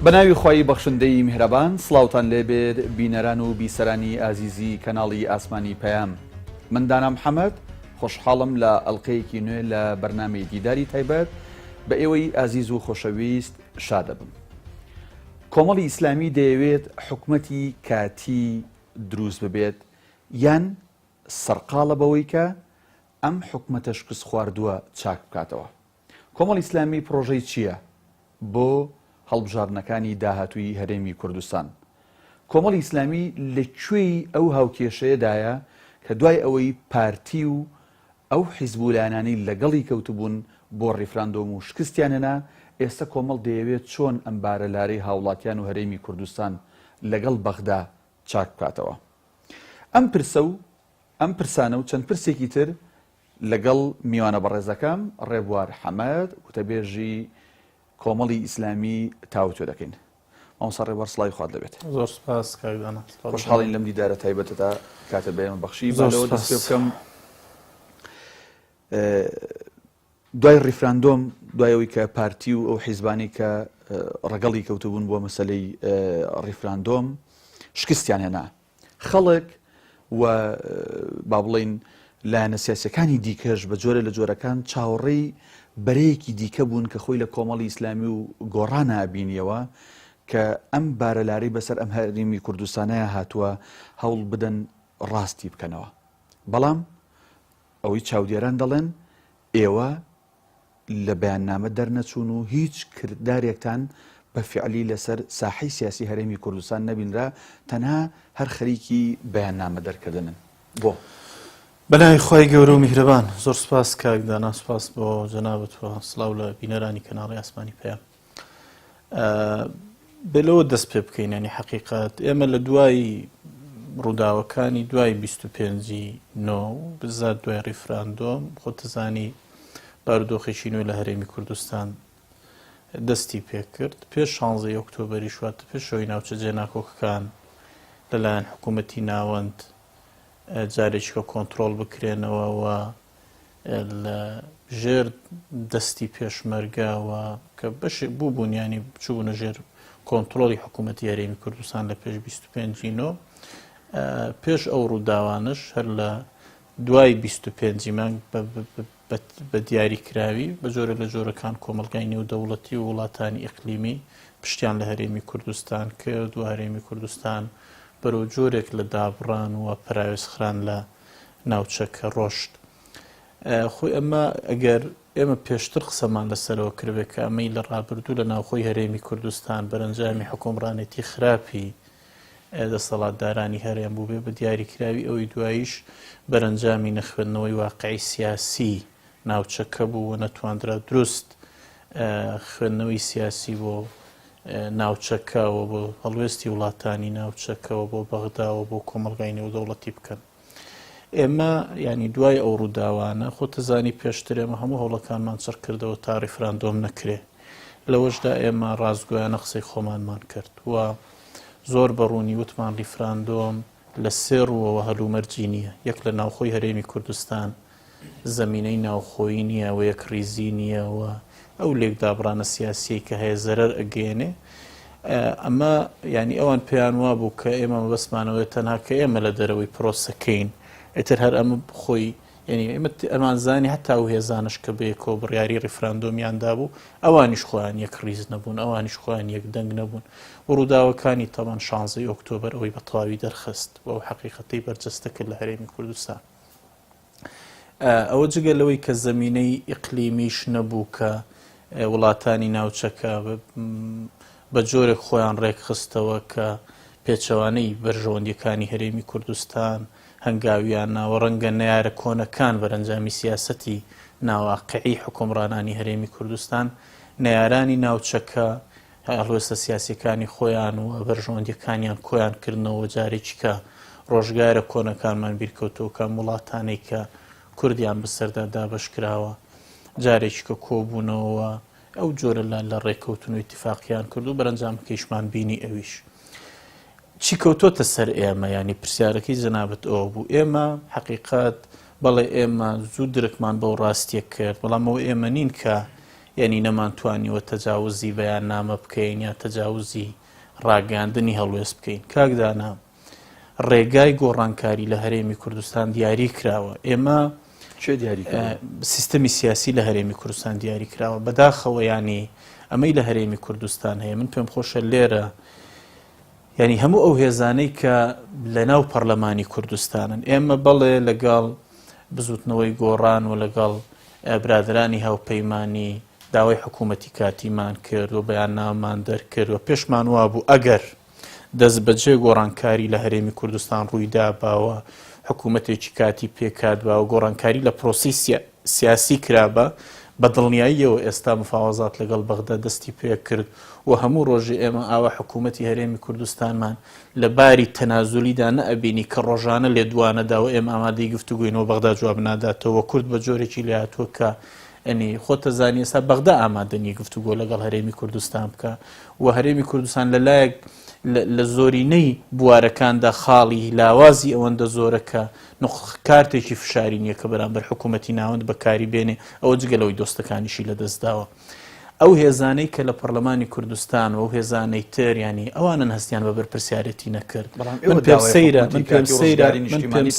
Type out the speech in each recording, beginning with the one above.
بەناوی خۆی بەخشندەی میهرەبان سڵاوتان لێبێت بینەران و بیسەرانی ئازیزی کەناڵی ئاسمانی پەیام. من دانا محەممەد خۆشحاڵم لە ئەڵلقەیەکی نوێ لە بەرنامەی دیداری تایبەت بە ئێوەی ئازیز و خۆشەویست شادەبم. کۆمەڵی ئیسلامی دەیەوێت حکومەتی کاتی دروست ببێت یان سەرقاڵە بەوەی کە ئەم حکومەتە شکست خواردووە چاک بکاتەوە. کۆمەڵی ئیسلامی پرۆژەی چییە بۆ هەڵبژارنەکانی داهاتووی هەرێمی کوردستان؟ کۆمەڵی ئیسلامی لەکوێی ئەو هاوکێشەیەدایە کە دوای ئەوەی پارتی و ئەو حیزبولانانی لەگەڵی کەوتبوون بۆ ڕیفراندۆم و شکستیانەنا، ئێستا کۆمەڵ دەیەوێت چۆن ئەم بارەلارەی هاوڵاتیان و هەرێمی کوردستان لەگەڵ بەغدا چاک بکاتەوە. ئەم پرسە و ئەم پرسانە و چەند پرسێکی تر لەگەڵ میوانە بەڕێزەکەم ڕێبوار حەمەد وتەبێژی کۆمەڵی ئیسلامی تاوتوێ دەکەین. مامۆستا ڕێبوار سڵاوی خوات لەبێت. زۆر سپاس کاکدانا. خۆشحاڵین لەم دیدارە تایبەتەدا کاتە بەیان بەخشی. بەلەوە دەست پێ بکەم دوای ڕیفراندۆم، دوایەوەی کە پارتی و ئەو حیزبانی کە ڕەگەڵی کەوتبوون بۆ مەسەلەی ڕیفراندۆم شکستیان هێنا، خەڵک و با بڵێن لایەنە سیاسیەکانی دیکەش بە جۆرە لە جۆرەکان چاوەڕێی بەرەیەکی دیکە بوون کە خۆی لە کۆمەڵی ئیسلامی و گۆڕانە ئابینیەوە کە ئەم بارەلارەی بەسەر ئەم هەرێمی کوردستانەیە هاتووە هەوڵ بدەن ڕاستی بکەنەوە. بەڵام ئەوەی چاودێران دەڵێن ئێوە لە بەیاننامە دەرنەچوون و هیچ کردارێکتان بە فعلی لەسەر ساحەی سیاسی هەرێمی کوردستان نەبینرا، تەنها هەر خەریکی بەیاننامە دەرکردنن. بۆ بەلای خۆی گەورە و میهرەبان زۆر سپاس کاکدانا، سپاس بۆ جەنابەتەوە، سڵاو لە بینەرانی کەناڵی ئاسمانی پەیام. بێلەوە دەست پێ بکەین، ینی حەقیقەت ئێمە لە دوای ڕووداوەکانی دوای 25 نۆ بزات دوای ڕیفراندۆم خۆتەزانی بارودۆخێکی نوێ لە هەرێمی کوردستان دەستی پێکرد پێش 16 ئۆکتۆبەری شواتە پێشەوەی ناوچە جێناکۆکەکان لەلایەن حکوومەتی ناوەند جارێکیکە کۆنتترۆل بکرێنەوە و لە ژێر دەستی پێشمەرگاوە کە بەشێک بوو بوونیانی بچوونە ژێر کۆنتترۆلی حکوومەتی هەرێمی کوردستان لە پێش 25 نۆ. پێش ئەو ڕووداوانش هەر لە دوای 25 مانگ بە دیاریکراوی بە جۆرە لە جۆرەکان کۆمەلگای نێودەوڵەتی و وڵاتانی ئیقلیمی پشتیان لە هەرێمی کوردستان کرد و هەرێمی کوردستان بەرەو جۆرێک لە دابڕان و پراوێزخران لە ناوچەکە ڕۆشت. خۆی ئەمە ئەگەر ئێمە پێشتر قسەمان لەسەرەوە کردێت کە ئەمەی لە ڕابردوو لە ناوخۆی هەرێمی کوردستان بەرەنجامی حکومڕانێتی خراپی دەسەڵاتدارانی هەرێم بوو بێ بە دیاریکراوی ئەوەی دواییش بەرەنجامی نەخوێندنەوەی واقعی سیاسی ناوچەکە بوو و نەتواندرا دروست خوێندنەوەی سیاسی بۆ ناوچەکەەوە بۆ هەڵوێستی وڵاتانی ناوچەکەەوە بۆ بەغداوە بۆ کۆمەلگای نێودەوڵەتی بکەن. ئێمە ینی دوای ئەو ڕووداوانە خۆتەزانی پێشتر ئێمە هەموو هەوڵەکانمان چڕ کردەوە تا ڕیفراندۆم نەکرێ. لەوەشدا ئێمە ڕازگۆیانە قسەی خۆمانمان کرد و زۆر بەڕوونی وتمان ڕیفراندۆم لە سێ ڕووەوە هەلومەرجی نییە. یەک لە ناوخۆی هەرێمی کوردستان زەمینەی ناوخۆیی نییە و یەک ریزی نییە و ئەو لێکدابڕانە سیاسی کە هەیە زەرەر ئەگەێنێ. ئەمە ینی ئەوان پێیان وا بوو کە ئێمە بەسمانەوەی تەنها کە ئێمە لە دەرەوەی پرۆسەکەین ئێتر هەر ئەمە خۆی ینی ئەمانزانی هەتا و هێزانش کە بەیەکەوە بڕیاری ڕیفراندۆمیاندا بوو ئەوانیش خۆیان یەک ریز نەبوون، ئەوانیش خۆیان یەک دەنگ نەبوون. ڕووداوەکانی تەمان 16 ئۆکتۆبەر ئەوەی بە تەواوی دەرخست و ئەو حەقیقەتەی بەرجەستە کرد لە هەرێمی کوردستان. ئەوە جگە لەوەی کە زەمینەی ئیقلیمیش نەبوو کە وڵاتانی ناوچەکە بە جۆرێک خۆیان ڕێکخستەوە کە پێچەوانەی بەرژەوەندیەکانی هەرێمی کوردستان هەنگاویان ناوە ڕەنگە نەیارە کۆنەکان بەرەنجامی سیاسەتی ناواقعی حکومڕانانی هەرێمی کوردستان نەیارانی ناوچەکە هەڵوێستە سیاسیەکانی خۆیان و بەرژەوەندیەکانیان کۆیان کردنەوە جارێکیکە ڕۆژگارە کۆنەکانمان بیرکەوتەوە کە وڵاتانەی کە کوردیان بەسەردا دابەشکراوە جارێکی کە کۆبوونەوە ئەو جۆرە لە ڕێککەوتن و ئیتیفاقیان کرد و بەرەنجام کەیشمان بینی ئەویش چی کەوتۆتە سەر ئێمە. ینی پرسیارەکەی جەنابەت ئەوە بوو ئێمە حەقیقەت بەڵێ ئێمە زوو درکمان بەو ڕاستیە کرد، بەڵام ئەوە ئێمە نین کە یعنی نەمانتوانیوە تەجاوزی بەیان نامە بکەین یا تەجاوزی ڕاگەاندنی هەڵوێست بکەین. کاکدانا ڕێگای گۆڕانکاری لە هەرێمی کوردستان دیاری کراوە. ئێمە سیستەمی سیاسی لە هەرێمی کوردستان دیاری کراوە بەداخەوە، ینی ئەمەی لە هەرێمی کوردستان هەیە. من پێم خۆشە لێرە ینی هەموو ئەو هێزانەی کە لە ناو پەرلەمانی کوردستانن، ئێمە بەڵێ لەگەڵ بزوتنەوەی گۆڕان و لەگەڵ برادرانی هاوپەیمانی داوای حکوومەتی کاتیمان کرد و بەیان نامان دەرکرد و پێشمان وابوو ئەگەر دەست بەجێ گۆڕانکاری لە هەرێمی کوردستان ڕوویدا باوە، حکوومەتێکی کاتی پێکات بە و گۆڕانکاری لە پرۆسی سیاسی کرابە، بە دڵنیاییەوە ئێستا مفاوەزات لەگەڵ بەغدا دەستی پێ کرد و هەموو ڕۆژێ ئێمە ئاوا حکوومەتی هەرێمی کوردستانمان لە باری تەنازولیدا نەئەبینی کە ڕۆژانە لێدوانەدا و ئێمە ئامادەی گفتوگوینەوە بەغدا جواب ناداتەوە. کورد بە جۆرێکی لێهاتووە کە ئەنی خۆتە زانی ئێستا بەغدا ئامادەنی گفتوگۆ لەگەڵ هەرێمی کوردستان بکە و هەرێمی کوردستان لەلایەک لە زۆرینەی بوارەکاندا خاڵی لاوازی ئەوەندە زۆرە کە کارتێکی فشاری نییە کە بەرامبەر حکوومەتی ناوەند بەکاری بێنێ، ئەوە جگەلەوەی دۆستەکانیشی لەدەستداوە. ئەو هێزانەی کە لە پەرلەمانی کوردستان و ئەو هێزانەی تر ینی ئەوانن هەستیان بە بەرپرسیارەتی نەکرد. من پێم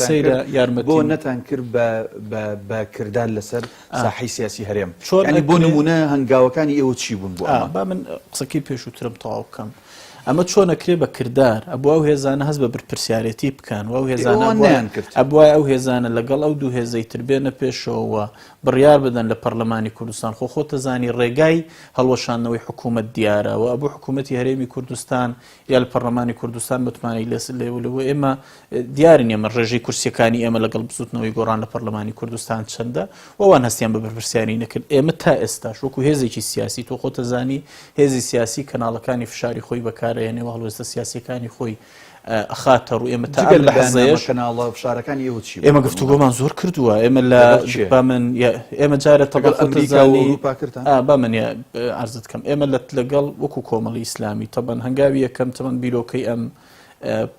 سەیرە یارمەتی بۆ نەتان کرد بە کردار لەسەر ساحەی سیاسی هەرێم. بۆ نمونە هەنگاوەکانی ئێوە چی بوون؟ با من قسەکەی پێشووترم تەواو بکەم. ئەمە چۆن ئەکرێ بە کردار ئەبوو ئەو هێزانە هەست بە بەرپرسیارەتی بکەن و ئەو هێزانە ئەبووای ئەو هێزانە لەگەڵ ئەو دوو هێزەی تر بێنە پێشەوە بڕیار بدەن لە پەرلەمانی کوردستان. خۆتە زانی ڕێگای هەڵوەشاندنەوەی حکوومەت دیارە و ئەبوو حکوومەتی هەرێمی کوردستان یا لە پەرلەمانی کوردستان متمانەی لێولەوە ئێمە دیارین ئێمە ڕێژەی کورسیەکانی ئێمە لەگەڵ بزوتنەوەی گۆڕان لە پەرلەمانی کوردستان چەندە وەوان هەستیان بە بەرپرسیاری نەکرد. ئێمە تا ئێستاش وەکو هێزێکی سیاسی تۆ خۆتە زانی هێزی سیاسی کەناڵەکانی فشاری خۆی بەکارهێنێ و هەڵوێستە سیاسیەکانی خۆی ئەخاتە ڕوو. ئێمە تا لە لەحزەیەش کەناڵە فشارەکانی ئێوە چی؟ ئێمە گفتوگۆمان زۆر کردووە. ئێمە لە ئێمە جارە تەبەق ئەمریکایی با من عرضت کەم ئێمە لەگەڵ وەکو کۆمەڵی ئیسلامی تەبەن هەنگاوی یەکەم تەمەن بیرۆکەی ئەم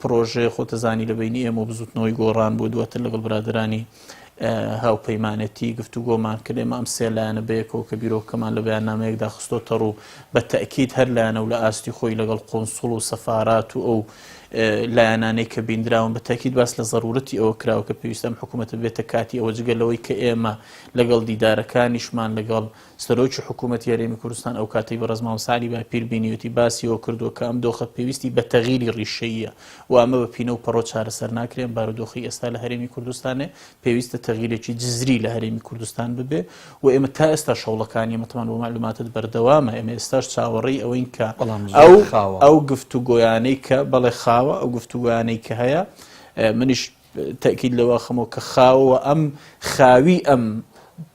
پرۆژێ خۆتە زانی لە بینی ئێمە بزوتنەوەی گۆڕان بۆ دواتر لەگەڵ برادرانی هاوپەیمانەتی گفتوگۆمان کرد. ئێمە ئەم سێ لایەنە بەیەکەوە کە بیرۆکەمان لە بەیاننامەیەکدا خستۆتە ڕوو بە تەئکید هەر لایەنە و لە ئاستی خۆی لەگەڵ قۆنسوڵ و سەفارات و ئەو لایەنانەی کە بیندراون بە تاکید باس لە ضرورەتی ئەوە کراوە کە پێویستە حکوومەتە بێتە کاتی ئەوە جگەلەوەی کە ئێمە لەگەڵ دیدارەکانیشمان لەگەڵ سەرۆکی حکوومەتی هەرێمی کوردستان ئەو کاتەی بە ڕزما و سالی باپیر بینیوتی باسیەوە کردووە کە ئەم دۆخە پێویستی بە تەغییری ڕیشەیە و ئەمە بە پینە و پەڕۆ چارەسەر ناکرێن. بارودۆخی ئێستا لە هەرێمی کوردستانێ پێویستە تەغییرێکی جزری لە هەرێمی کوردستان ببێ و ئێمە تا ئێستا شەوڵەکانی مەتمان بۆ معلوماتت بەردەوامە. ئێمە ئێستاش چاوەڕێی ئەوەین کە ئەو گفتوگۆیانەی کە بەڵێ خاوە ئەو گفتوگویانەی کە هەیە منیش تەکید لەوە خەمەوە کە خاوە ئەم خاوی ئەم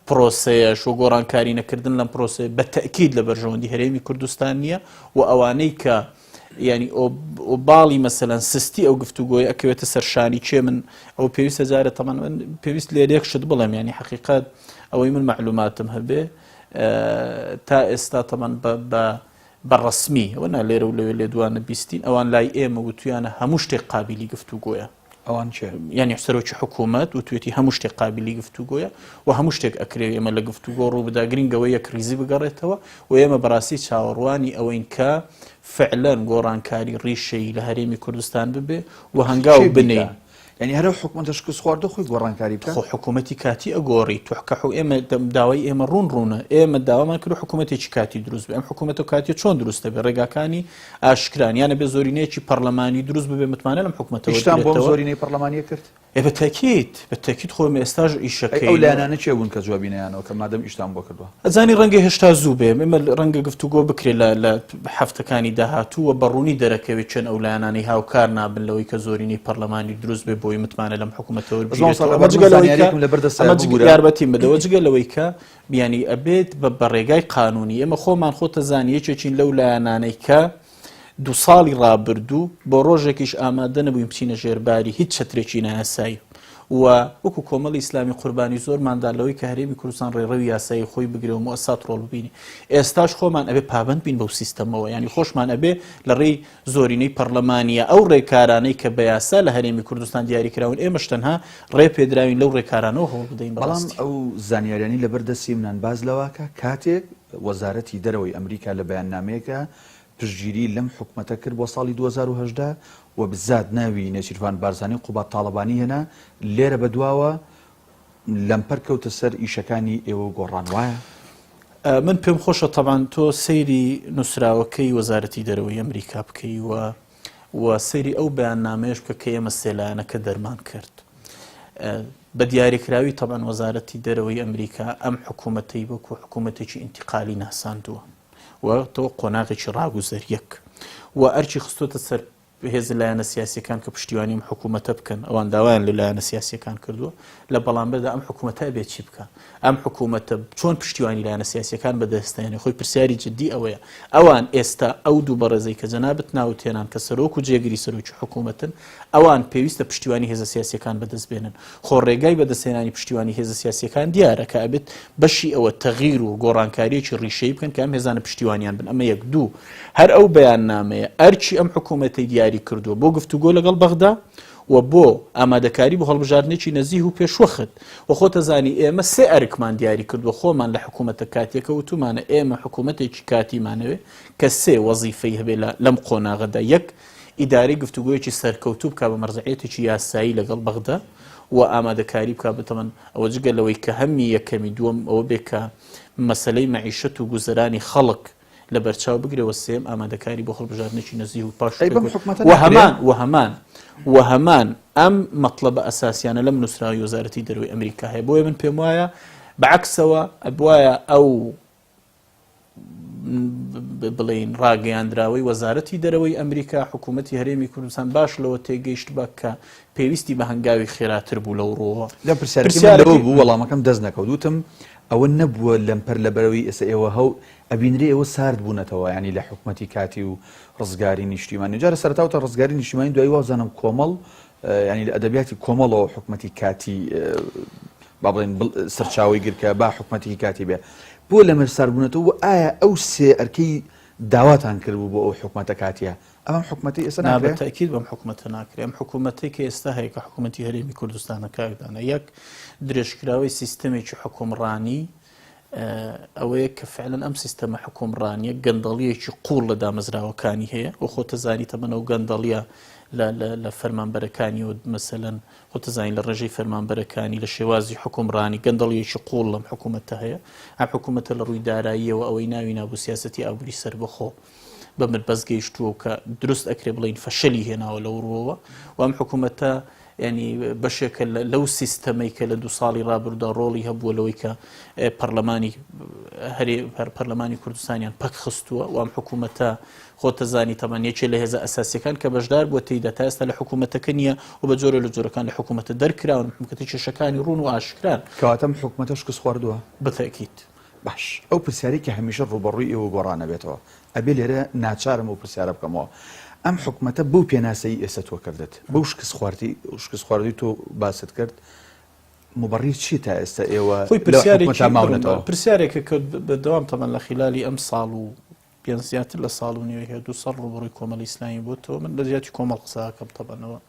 پرۆسەیەش و گۆڕانکاری نەکردن لەم پرۆسەیە بە تەکید لە بەرژەوەندی هەرێمی کوردستان نییە و ئەوانەی کە ینی باڵی مەسەلەن سستی ئەو گفتوگۆی ئەکەوێتە سەرشانی چێ من ئەو پێویستە جارە تەمان پێویست لێرێک شت بڵێم ینی حەقیقەت ئەوەی من معلوماتم هەبێ تا ئێستا تەمان بەڕەسمی ئەوە لێرە و لەوێ لێدوانە بیستین ئەوان لای ئێمە وتویانە هەموو شتێک قابلی گفتوگۆیە. ئەوان چێ؟ یعنی سەرۆکی حکوومەت و توێتی هەموو شتێک قابلی گفتوگۆیە و هەموو شتێک ئەکرێ ئێمە لە گفتوگۆ ڕوو بدا گرنگەوەی یەک ریزی بگەڕێتەوە و ئێمە بەڕاستی چاوەڕوانی ئەوەین کە فعلەن گۆڕانکاری ڕیشەی لە هەرێمی کوردستان ببێ و هەنگاو بنێ. یعنی هەرە حکوومەتە شکست خواردە خۆی گۆڕانکاری بکە. حکوومەتی کاتی ئەگۆڕی توحکە ئێمە داوای ئێمە ڕوونە ئێمە داوامان کرد حکوومەتێکی کاتی دروست بێ. ئەم حکوومەتە کاتی چۆن دروستە بێ؟ ڕێگاکانی ئاشکران یانە بێ زۆرینەیەکی پەرلەمانی دروست ببێ. متمانە لەم حکوومەتەوە شتان بۆ زۆرینەی پەرلەمانیە کرد. بەتەکید خۆم ئێستاش ئیشەکەی ئەو لایەنانە چێ بوون کە جوابینەیانەوە کە مادەم ئیشتان بۆ کردووە؟ ئەزانی ڕەنگە هێشتا زوو بێ ئێمە ڕەنگە گفتوگۆ بکرێت لە هەفتەکانی داهاتووە بەڕوونی دەرەکەوێت چەند ئەو لایەنانی هاوکار نابن لەوەی کە زۆرینەی پەرلەمانی دروست بێ بۆی متمانە لەم یاربەتی بدەوە جگەلەوەی کە بیانی ئەبێت بە ڕێگای قانونی. ئێمە خۆمان خۆتە زانیەکێکین لەو لایەنانەی کە 2 ساڵی ڕابردوو بۆ ڕۆژێکیش ئامادە نەبووین بچینە ژێرباری هیچ چەترێکی نایاسایی و وەکو کۆمەڵی ئیسلامی قوربانی زۆرماندا لەوەی کە هەرێمی کوردستان ڕێڕەوی یاسایی خۆی بگرێ و مؤسسات ڕۆڵ ببینی. ئێستاش خۆمان ئەبێ پابند بین بەو سیستەمەوە ینی خۆشمان ئەبێ لە ڕێی زۆرینەی پەرلەمانیە ئەو ڕێکارانەی کە بە یاسا لە هەرێمی کوردستان دیاریکراون ئێمەش تەنها ڕێ پێدراوین لەو ڕێکارانەوە هەوڵ بدەین. بەڵام ئەو زانیاریانی لەبەردەستی منان باز لەواکە کاتێک وەزارەتی دەرەوەی ئەمریکا لە بەیاننامەیەکە پشتگیری لەم حکومەتە کرد بۆ ساڵی 2010 و بزات ناوی نێچیروان بارزانی قوبات تاڵەبانی هێنا لێرە بەدواوە لەمپەر کەوتە سەر ئیشەکانی ئێوە گۆڕان وایە؟ من پێم خۆشە طبعاً تۆ سەیری نووسراوەکەی وەزارەتی دەرەوەی ئەمریکا بکەی و سەیری ئەو بەیاننامەیەش بکە کە ئێمە سێلایەنەکە دەرمان کرد. بە دیاریکراوی طبعاً وەزارەتی دەرەوەی ئەمریکا ئەم حکوومەتەی وەکو حکوومەتێکی ئینتیقالی ناساندووە و تۆ قۆناغێکی ڕاگوزەر یەک و ئەرچی خستۆتە سەر هێز لایەنە سیاسیەکان کە پشتیوانیم حکوومەتە بکەن ئەوان داوایان لە لایەنە سیاسیەکان کردووە لە بەڵامبەردا ئەم حکوومەتە بێت چی بکە ئەم حکوومەتە چۆن پشتیوانی لایەنە سیاسیەکان بەدەستێنێ خۆی پرسیاری جددی ئەوەیە ئەوان ئێستا ئەو دوو بەڕێزەی کە جەنابەت ناوتێنان کە سەرۆک و جێگیری سەرۆکی حکوومەتن ئەوان پێویستە پشتیوانی هێزە سیاسیەکان بەدەست بێنن خۆ ڕێگای بەدەستێنانی پشتیوانی هێزە سیاسیەکان دیارە کە ئەبێت بەشی ئەوە تەغیر و گۆڕانکاریەکی ڕیشەی بکەن کە ئەم هێزانە پشتیوانیان بن ئەمە یەک دوو هەر ئەو بەیاننامەیە ئەرچی ئەم حکوومەتەی دیاری کردووە بۆ گفتوگۆ لەگەڵ بەغدا و بۆ ئامادەکاری بۆ هەڵبژاردنێکی نەزیه و پێشوەخت و خۆتە زانی ئێمە سێ ئەرکمان دیاری کردووە خۆمان لە حکوومەتە کاتێکە وتومانە ئێمە حکوومەتێکی کاتیمانەوێ کە سێ وەزیفەی هەبێ لەم قۆناغەدا یەک ئیدارەی گفتوگۆیەکی سەرکەوتوو بکە بە مەرجعیەتێکی یاسایی لەگەڵ بەغدا و ئامادەکاری بکە بتەمەن ئەوە جگە لەوەی کە هەمی یەکەمی دووەم ئەوە بێ کە مەسەلەی مەعیشەت و گوزەرانی خەڵک لە بەرچاو بگرێەوە سێم ئامادەکاری بۆ هەڵبژاردنێکی نەزیه و پاش وهەمان ئەم مەطلبە ئەساسیانە لەم نووسراوی وەزارەتی دەرەوەی ئەمریکا هەیە بۆیە من پێم وایە بەعکسەوە ئەبوایە ئەو بڵین ڕاگەیاندراوەی وەزارەتی دەرەوەی ئەمریکا حکوومەتی هەرێمی کوردستان باش لەوە تێگەیشت بە کە پێویستی بە هەنگاوی خێراتر بوو لەو ڕۆوە لە پرسیارەکەەوە بوو وەڵامەکەم دەست نەکەوتوتم ئەوە نەبووە لەمپەر لە بەرەوەی ئێستا ئێوە هەو ئەبینرێ ئێوە سارد بوونەتەوە ینی لە حکوومەتی کاتی و ڕزگاری نیشتیمانی جارە سەرتاوتە ڕزگاری نیشتیمانی دوای وازانم کۆمەڵ ینی لە ئەدەبیاتی کۆمەڵەوە حکوومەتی کاتی با بڵێن سەرچاوی گرکە با حکوومەتی کاتی بێ بۆ لەمە ساربوونەتەوە ئایا ئەو سێ ئەرکەی داواتان کردبوو بۆ ئەو حکوومەتە کاتیە ئەم حکوومەتی ئێستا نابێت تاکید بەم حکوومەتە ناکرێت ئەم حکوومەتی کە ئێستا هەیە کە حکوومەتی هەرێمی کوردستانە کاردانە یەک درێژکراوی سیستەمێکی حکوومڕانی ئەوەیە کە فعلەن ئەم سیستەمە حکوومڕانیە گەندەڵیەکی قوڵ لە دامەزراوەکانی هەیە و خۆتە زانی تەمەنە و گەندەڵیە لە فەرمانبەرەکانی و مەسەلەن خۆتە زانی لە ڕێژەی فەرمانبەرەکانی لە شێوازی حکوومڕانی گەندەڵیەکی قوڵ لەم حکوومەتە هەیە ئەم حکوومەتە لە ڕووی داراییەوە ئەوەی ناوی نابوو سیاسەتی ئابووری سەربەخۆ بەمر بەزگەیشتووە کە دروست ئەکرێ بڵین فەشەلی هێناوە لەو ڕۆوە و ئەم حکوومەتە ینی بەشێکە لەو سیستەمەی کە لە 2 ساڵی ڕابردا ڕۆڵی هەبووە لەوەی کە پەرلەمانی کوردستانیان پەک خستووە و ئەم حکوومەتە خۆتە زانی تەمەنیەکێ لە هێزە ئەساسیەکان کە بەشدار بووە تێیدا تا ئێستا لە حکوومەتەکە نییە و بە جۆرە لە جۆرەکان لە حکوومەتە دەرکراون حکوومەتی کێشەکانی ڕوون و ئاشکران کەواتەم حکوومەتە شکست خواردووە بەتەکید باش ئەو پرسیاری کە هەمیشە ڕوبەڕووی ئێوە گۆڕانە بێتەوە ئەبێ لێرە ناچارم و پرسیارە بکەمەوە ئەم حکوومەتە بەو پێناسەی ئێستا تۆ کردت بەو شکست خواردی تۆ باست کرد مبڕی چی تا ئێستا ئێوە پرسیارێکە کرد بەدەوام تەمەن لە خلالی ئەم ساڵ و پێنج زیاتر لە ساڵ و نیوەی هەیە 200 ڕوبەڕووی کۆمەڵی ئیسلامی بۆتەوە من لە زیاتی کۆمەڵ قساکەم تەبەنەوە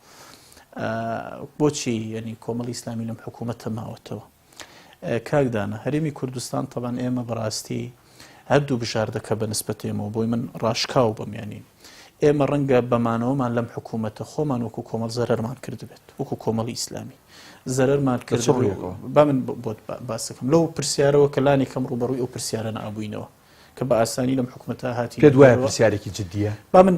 بۆچی ینی کۆمەڵی ئیسلامی لەم حکوومەتە ماوەتەوە کاکدانە هەرێمی کوردستان تەبەن ئێمە بەڕاستی هەردوو بژاردەکە بەنسبەت ئێمەوە بۆی من ڕاشکاو بم ینی ئێمە ڕەنگە بەمانەوەمان لەم حکوومەتە خۆمان وەکو کۆمەڵ زەرەرمان کردبێت وەکو کۆمەڵی ئیسلامی زەرەرمان کرد با من بۆت باسەکەم لەو پرسیارەوە کە لانی کەم ڕوبەڕووی ئەو پرسیارە نابووینەوە کە بە ئاسانی لەم حکوومەتە هاتی پێت وایە پرسیارێکی جددیە با من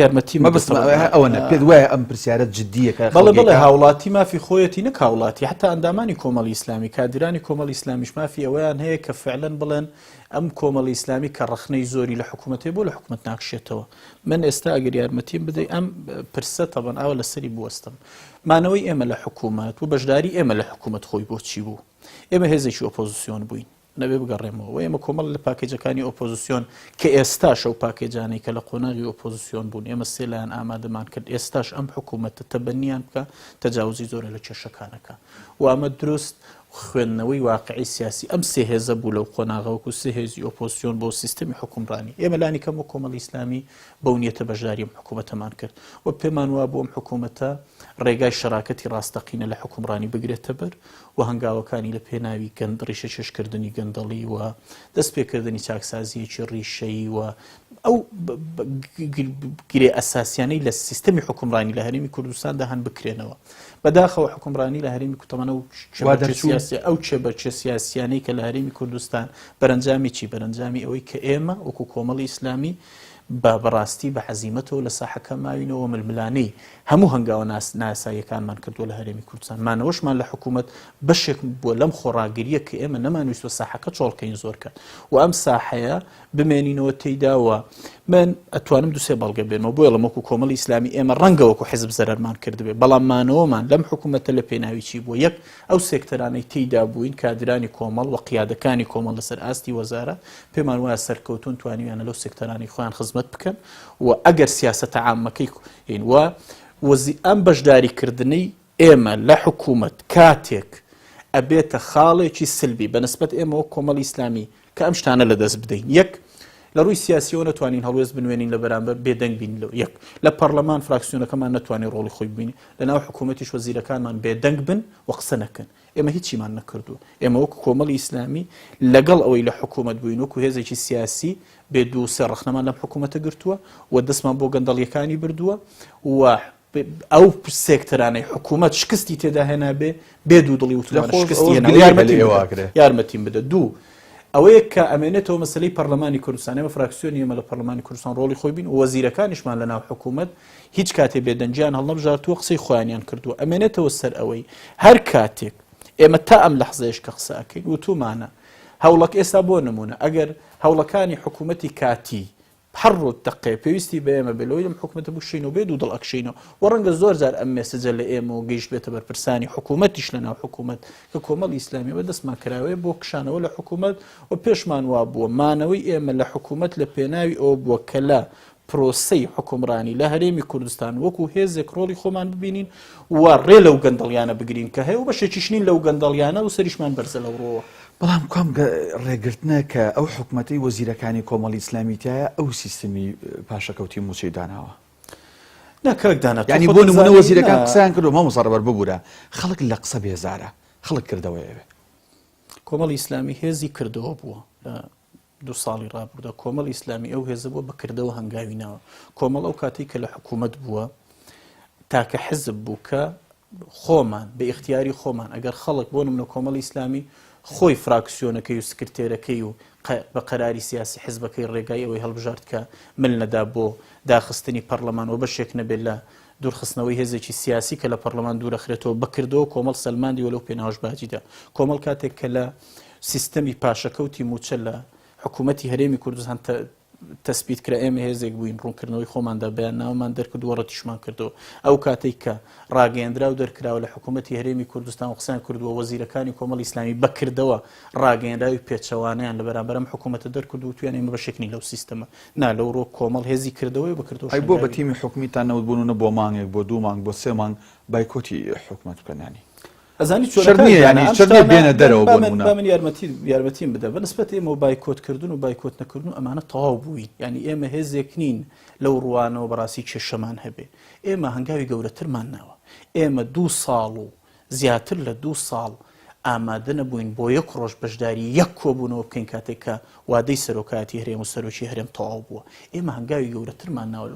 یارمەتی ئەوەنە پێت وایە ئەم پرسیارەت جددیەکە بەڵێ هاوڵاتی مافی خۆیەتی نەک هاوڵاتی حتا ئەندامانی کۆمەڵی ئیسلامی کادرانی کۆمەڵی ئیسلامیش مافی ئەوەیان هەیە کە فعلەن بڵێن ئەم کۆمەڵی ئیسلامی کە ڕخنەی زۆری لە حکوومەتێ بۆ لە حکوومەت ناکشێتەوە من ئێستا ئەگەر یارمەتیم بدەیت ئەم پرسە تەبەن ئاوە لەسەری بوەستم مانەوەی ئێمە لە حکوومەت و بەشداری ئێمە لە حکوومەت خۆی بۆچی بوو ئێمە هێزێکی ئۆپۆزیسیۆن بووین نەبێ بگەڕێمەوە و ئێمە کۆمەڵ لە پاکێجەکانی ئۆپۆزیسیۆن کە ئێستاش ئەو پاکێجانەی کە لە قۆناغی ئۆپۆزیسیۆن بوون ئێمە سێلایەن ئامادەمان کرد ئێستاش ئەم حکوومەتە تەبەنیان بکە تەجاوزی زۆرە لە کێشەکانەکە و ئەمە دروست خوێندنەوەی واقعی سیاسی ئەم سێ هێزە بوو لەو قۆناغەوەکو سێ هێزی ئۆپۆزیسیۆن بۆ سیستەمی حکومڕانی ئێمە لانی کەم و کۆمەڵی ئیسلامی بەو نیەتە بەشداری ئەم حکوومەتەمان کرد و پێمان وا بۆ ئەم حکوومەتە ڕێگای شەراکەتی ڕاستەقینە لە حکومڕانی بگرێتە بەر و هەنگاوەکانی لە پێناوی ڕیشە چێشکردنی گەندەڵی و دەست پێکردنی چاکسازیەکی ڕیشەیی و ئەو گرێ ئەساسیانەی لە سیستەمی حکومڕانی لە هەرێمی کوردستاندا هەن بکرێنەوە بەداخەوە حکومڕانی لە هەرێمی کوتەمەنە و ئەو چێبەرچێ سیاسیانەی کە لە هەرێمی کوردستان بەرەنجامی چی بەرەنجامی ئەوەی کە ئێمە وەکو کۆمەڵی ئیسلامی بەڕاستی بە حەزیمەتەوە لە ساحەکە ماوینەوە ململانەی هەموو هەنگاوە ناساییەکانمان کردووە لە هەرێمی کوردستان مانەوەشمان لە حکوومەت بەشێک بووە لەم خۆڕاگریە کە ئێمە نەمانویستوە ساحەکە چۆڵکەین زۆرکەن و ئەم ساحەیە بمێنینەوە تێیداوە من ئەتوانم دوسێ بەڵگە بێنەوە بۆیە لەم وەکو کۆمەڵی ئیسلامی ئێمە ڕەنگە وەکو حیزب زەرەرمان کردبێ بەڵام مانەوەمان لەم حکوومەتە لە پێناوی چی بووە یەک ئەو سێکتەرانەی تێیدا بووین کادرانی کۆمەڵ و قیادەکانی کۆمەڵ لەسەر ئاستی وەزارە پێمان وایە سەرکەوتون توانیویانە لەو سێکتەرانی خۆیان خزمەت بکەن و ئەگەر سیاسەتە عامەکەی وە ئەم بەشداریکردنەی ئێمە لە حکوومەت کاتێک ئەبێتە خاڵێکی سلبی بەنسبەت ئێمە وەک کۆمەڵی ئیسلامی کە ئەم شتانە لەدەست بدەین یەک لە ڕووی سیاسیەوە نتوانین هەڵوێز بنوێنین لە بەرامبەر بێدەنگ بین یەک لە پەرلەمان فراکسیۆنەکەمان نتوانین ڕۆڵی خۆی ببینی لەناو حکوومەتیش وەزیرەکانمان بێدەنگ بن و قسە نەکەن ئێمە هیچیمان نەکردووە ئێمە وەکو کۆمەڵی ئیسلامی لەگەڵ ئەوەی لە حکوومەت بووین وەکو هێزێکی سیاسی بێ دوو سێ ڕەخنەمان لەم حکوومەتە گرتووە و دەستمان بۆ گەندەڵیەکانی بردووە و ئەو سێکتەرانەی حکوومەت شکستی تێدا هێنا بێ دوو دڵی یارمەتیم بدە دوو ئەوەیە کە ئەمێنێتەوە مەسلەی پەرلەمانی کوردستان ئێمە فراکسیۆنی ئێمە لە پەرلەمانی کوردستان ڕۆڵی خۆی بین و وەزیرەکانیشمان لە ناو حکوومەت هیچ کاتێ بێدەنجیان هەڵنەبژارتووە قسەی خۆیانیان کردووە ئەمێنێتەوە سەر ئەوەی هەر کاتێک ئێمە تا ئەم لەحزەیەش کە قسە ئەکەین وتومانە هەوڵەک ئێستا بۆ نمونە ئەگەر هەوڵەکانی حکوومەتی کاتی هەر ڕۆ دقێ پێویستی بە ئێمە بێلەوەی لەم حکوومەتە بشینەوە بێ دوو دڵ ئەکشینەوە و ڕەنگە زۆر جار ئەم مێسەجە لە ئێمە و گەیشت بێتە بەرپرسانی حکوومەتیش لە ناو حکوومەت کە کۆمەڵی ئیسلامی بە دەستمان کراوەیە بۆ کشانەوە لە حکوومەت و پێشمان وا بووە مانەوەی ئێمە لە حکوومەت لە پێناوی ئەوە بووە کە لە پرۆسەی حکومڕانی لە هەرێمی کوردستان وەکو هێزێک ڕۆڵی خۆمان ببینین و ڕێ لەو گەندەڵیانە بگرین کە هەیە و بەشێکیشنین لەو گەندەڵیانە و سەریشمان بەرزە لەوڕۆوە بەڵام کام ڕێگرتنە کە ئەو حکوومەتەی وەزیرەکانی کۆمەڵی ئیسلامیتایە ئەو سیستمی پاشەکەوتی موچەی داناوە ناکەکدانە ینی بۆ نمونە وەزیرەکان قسەیان کردو مە مزەڕەبەر ببوورە خەڵک لە قسە بێزارە خەڵک کردەوە ئێوێ کۆمەڵی ئیسلامی هێزی کردەوە بووە لە دو ساڵی ڕابردە کۆمەڵی ئیسلامی ئەو هێزە بووە بەکردەوە هەنگاوی ناوە کۆمەڵ ئەو کاتی کە لە حکوومەت بووە تاکە حزب بوو کە خۆمان بە ئیختیاری خۆمان ئەگەر خەڵک بۆ نمونە کۆمەڵی ئیسلامی خۆی فراکسیۆنەکەی و سکرتێرەکەی و بە قەراری سیاسی حزبەکەی ڕێگای ئەوەی هەڵبژارد کە من نەدا بۆ داخستنی پەرلەمان و بەشێک نەبێت لە دوورخستنەوەی هێزێکی سیاسی کە لە پەرلەمان دوورەخرێتەوە بکردەوە کۆمەڵ سەلماندی وەلەو پێناوەش باجیدا کۆمەڵ کاتێک کە لە سیستەمی پاشەکەوتی موچە لە حکوومەتی هەرێمی کوردستان تەسبیت کرا ئێمە هێزێک بووین ڕوونکردنەوەی خۆماندا بەیان ناومان دەرکردووە ڕەتیشمان کردەوە ئەو کاتێک کە ڕاگەیەندرا و دەرکراوە لە حکوومەتی هەرێمی کوردستان و قسەیان کردووە وەزیرەکانی کۆمەڵی ئیسلامی بەکردەوە ڕاگەیەنراوی پێچەوانیان لە بەرامبەرم حکوومەتە دەرکردو و تویان ئێمە بەشێکنی لەو سیستەمە نا لەو ڕۆ کۆمەڵ هێزی کردەوەی بکردەوە بۆ بە تیمی حکومیتان نەوت بوونە بۆ مانگێک بۆ دوو مانگ بۆ سێ مانگ بایکۆتی حکوومەت بکەنانی ئەزانی بێنە دەرەوە من یارمەتیم بدە بەنسبەت ئێمە و بایکۆتکردن و بایکۆت نەکردن و ئەمانە تەواو بووین ینی ئێمە هێزێک نین لەو ڕوانەوە بەڕاستی کێشەمان هەبێ ئێمە هەنگاوی گەورەترمان ناوە ئێمە 2 ساڵ و زیاتر لە 2 ساڵ ئامادە نەبووین بۆ یەک ڕۆژ بەشداری یەک کۆبوونەوە بکەین کاتێک کە وادەی سەرۆکاتی هەرێم و سەرۆکی هەرێم تەواو بووە ئێمە هەنگاوی گەورەترمان ناوە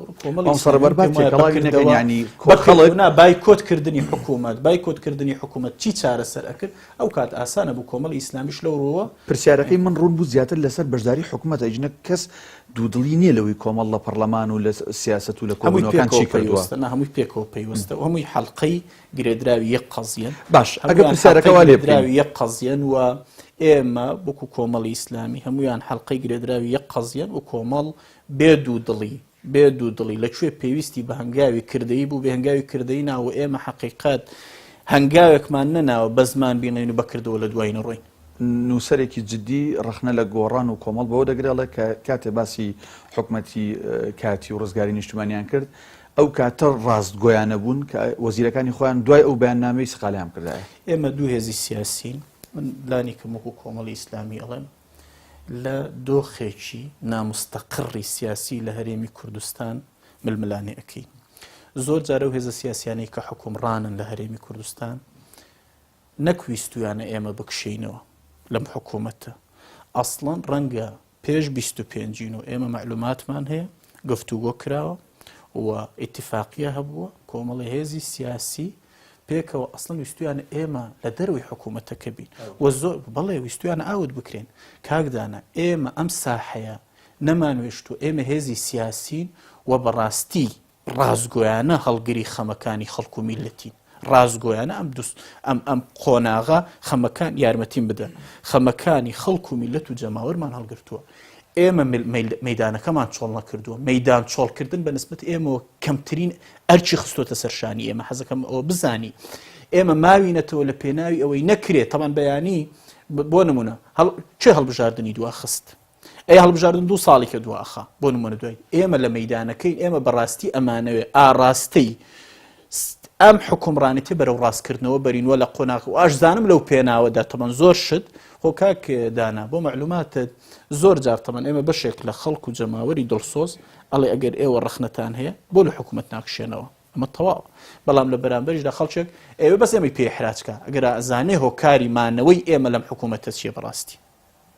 بایکۆتکردنی حکوومەت بایکۆتکردنی حکوومەت چی چارەسەر ئەکرد ئەو کات ئاسانە بوو کۆمەڵی ئیسلامیش لەو ڕۆوە پرسیارەکەی من ڕوون بوو زیاتر لەسەر بەشداری حکوومەت ئەجنە کەس دوودڵی نییە لەوەی کۆمەڵ لە پەرلەمان و لە سیاست و لە کۆمەڵەکان چی کردووە هەمووی پێکەوە پێیوەستە هەمووی حەڵقەی گرێدراوی یەک قەزیەن باش ئەگەر پرسیارەکەوا لێ گرێدراوی یەک قەزیەن و ئێمە وەکو کۆمەڵی ئیسلامی هەمویان حەڵقەی گرێدراوی یەک قەزیەن و کۆمەڵ بێ دوو دڵی لەکوێ پێویستی بە هەنگاوی کردەیی بوو بێ هەنگاوی کردەیی ناوە ئێمە حەقیقەت هەنگاوێکمان نەناوە بە زمان بینین و بەکردەوە لە دوای نەڕۆین نووسەرێکی جددی ڕخنە لە گۆڕان و کۆمەڵ بەوە دەگرێڵە کە کاتێ باسی حکوومەتی کاتی و ڕزگاری نیشتمانیان کرد ئەو کاتە ڕاستگۆیانە بوون کە وەزیرەکانی خۆیان دوای ئەو بەیاننامەی سقالیان کردایە ئێمە دوو هێزی سیاسین من لانی کە وەکو کۆمەڵی ئیسلامی ئەڵێن لە دۆخێکی نامستەقڕی سیاسی لە هەرێمی کوردستان ململانێ ئەەکەین زۆر جارە و هێزە سیاسیانەی کە حکومڕانن لە هەرێمی کوردستان نەکویستویانە ئێمە بکشینەوە لەم حکوومەتە ئەسڵەن ڕەنگە پێش 25 و ئێمە معلوماتمان هەیە گفتوگۆ کراوە و ئیتیفاقیە هەبووە کۆمەڵی هێزی سیاسی پێکەوە ئەسڵەن ویستویانە ئێمە لە دەروی حکوومەتەکە بین و زۆر بەڵێ ویستویانە ئاوت بکرێن کاکدانە ئێمە ئەم ساحەیە نەمانوێشت و ئێمە هێزی سیاسین و بەڕاستی ڕازگۆیانە هەڵگری خەمەکانی خەڵکو و میلەتین ڕازگۆیانە ئەم قۆناغا خەمەکان یارمەتیم بدەن خەمەکانی خەڵکو و میلەت و جەماوەرمان هەڵگرتووە ئێمە مەیدانەکەمان چۆڵ نەکردووە مەیدان چۆڵکردن بە نسبەت ئێمەوە کەمترین ئەرچی خستۆتە سەرشانی ئێمە حەزەکەم ئەوە بزانی ئێمە ماوینەتەوە لە پێناوی ئەوەی نەکرێت تەمان بەیانی بۆ نمونە چه هەڵبژاردننی دواخست ئەی هەڵبژاردن 2 ساڵی کە دواخە بۆ نمونە دوای ئێمە لە مەیدانەکەی ئێمە بەڕاستی ئەمانەوێ ئاڕاستەی ئەم حکومڕانێتی بەرەو ڕاستکردنەوە بەرینوە لە قۆناغ و ئاشزانم لەو پێناوەدا تەمەن زۆر شت خۆ کاک دانا بۆ معلوماتت زۆر جار تەمەن ئێمە بەشێک لە خەڵک و جەماوەری دڵسۆز ئەڵێ ئەگەر ئێوە ڕەخنەتان هەیە بۆ لە حکوومەت ناکشێنەوە ئەمە تەواو بەڵام لە بەرامبەریشدا خەڵکێک ئێوە بەس ئێمەی پێحراجکە ئەگەر ئەزانێ هۆکاری مانەوەی ئێمە لەم حکوومەتە چیە بەڕاستی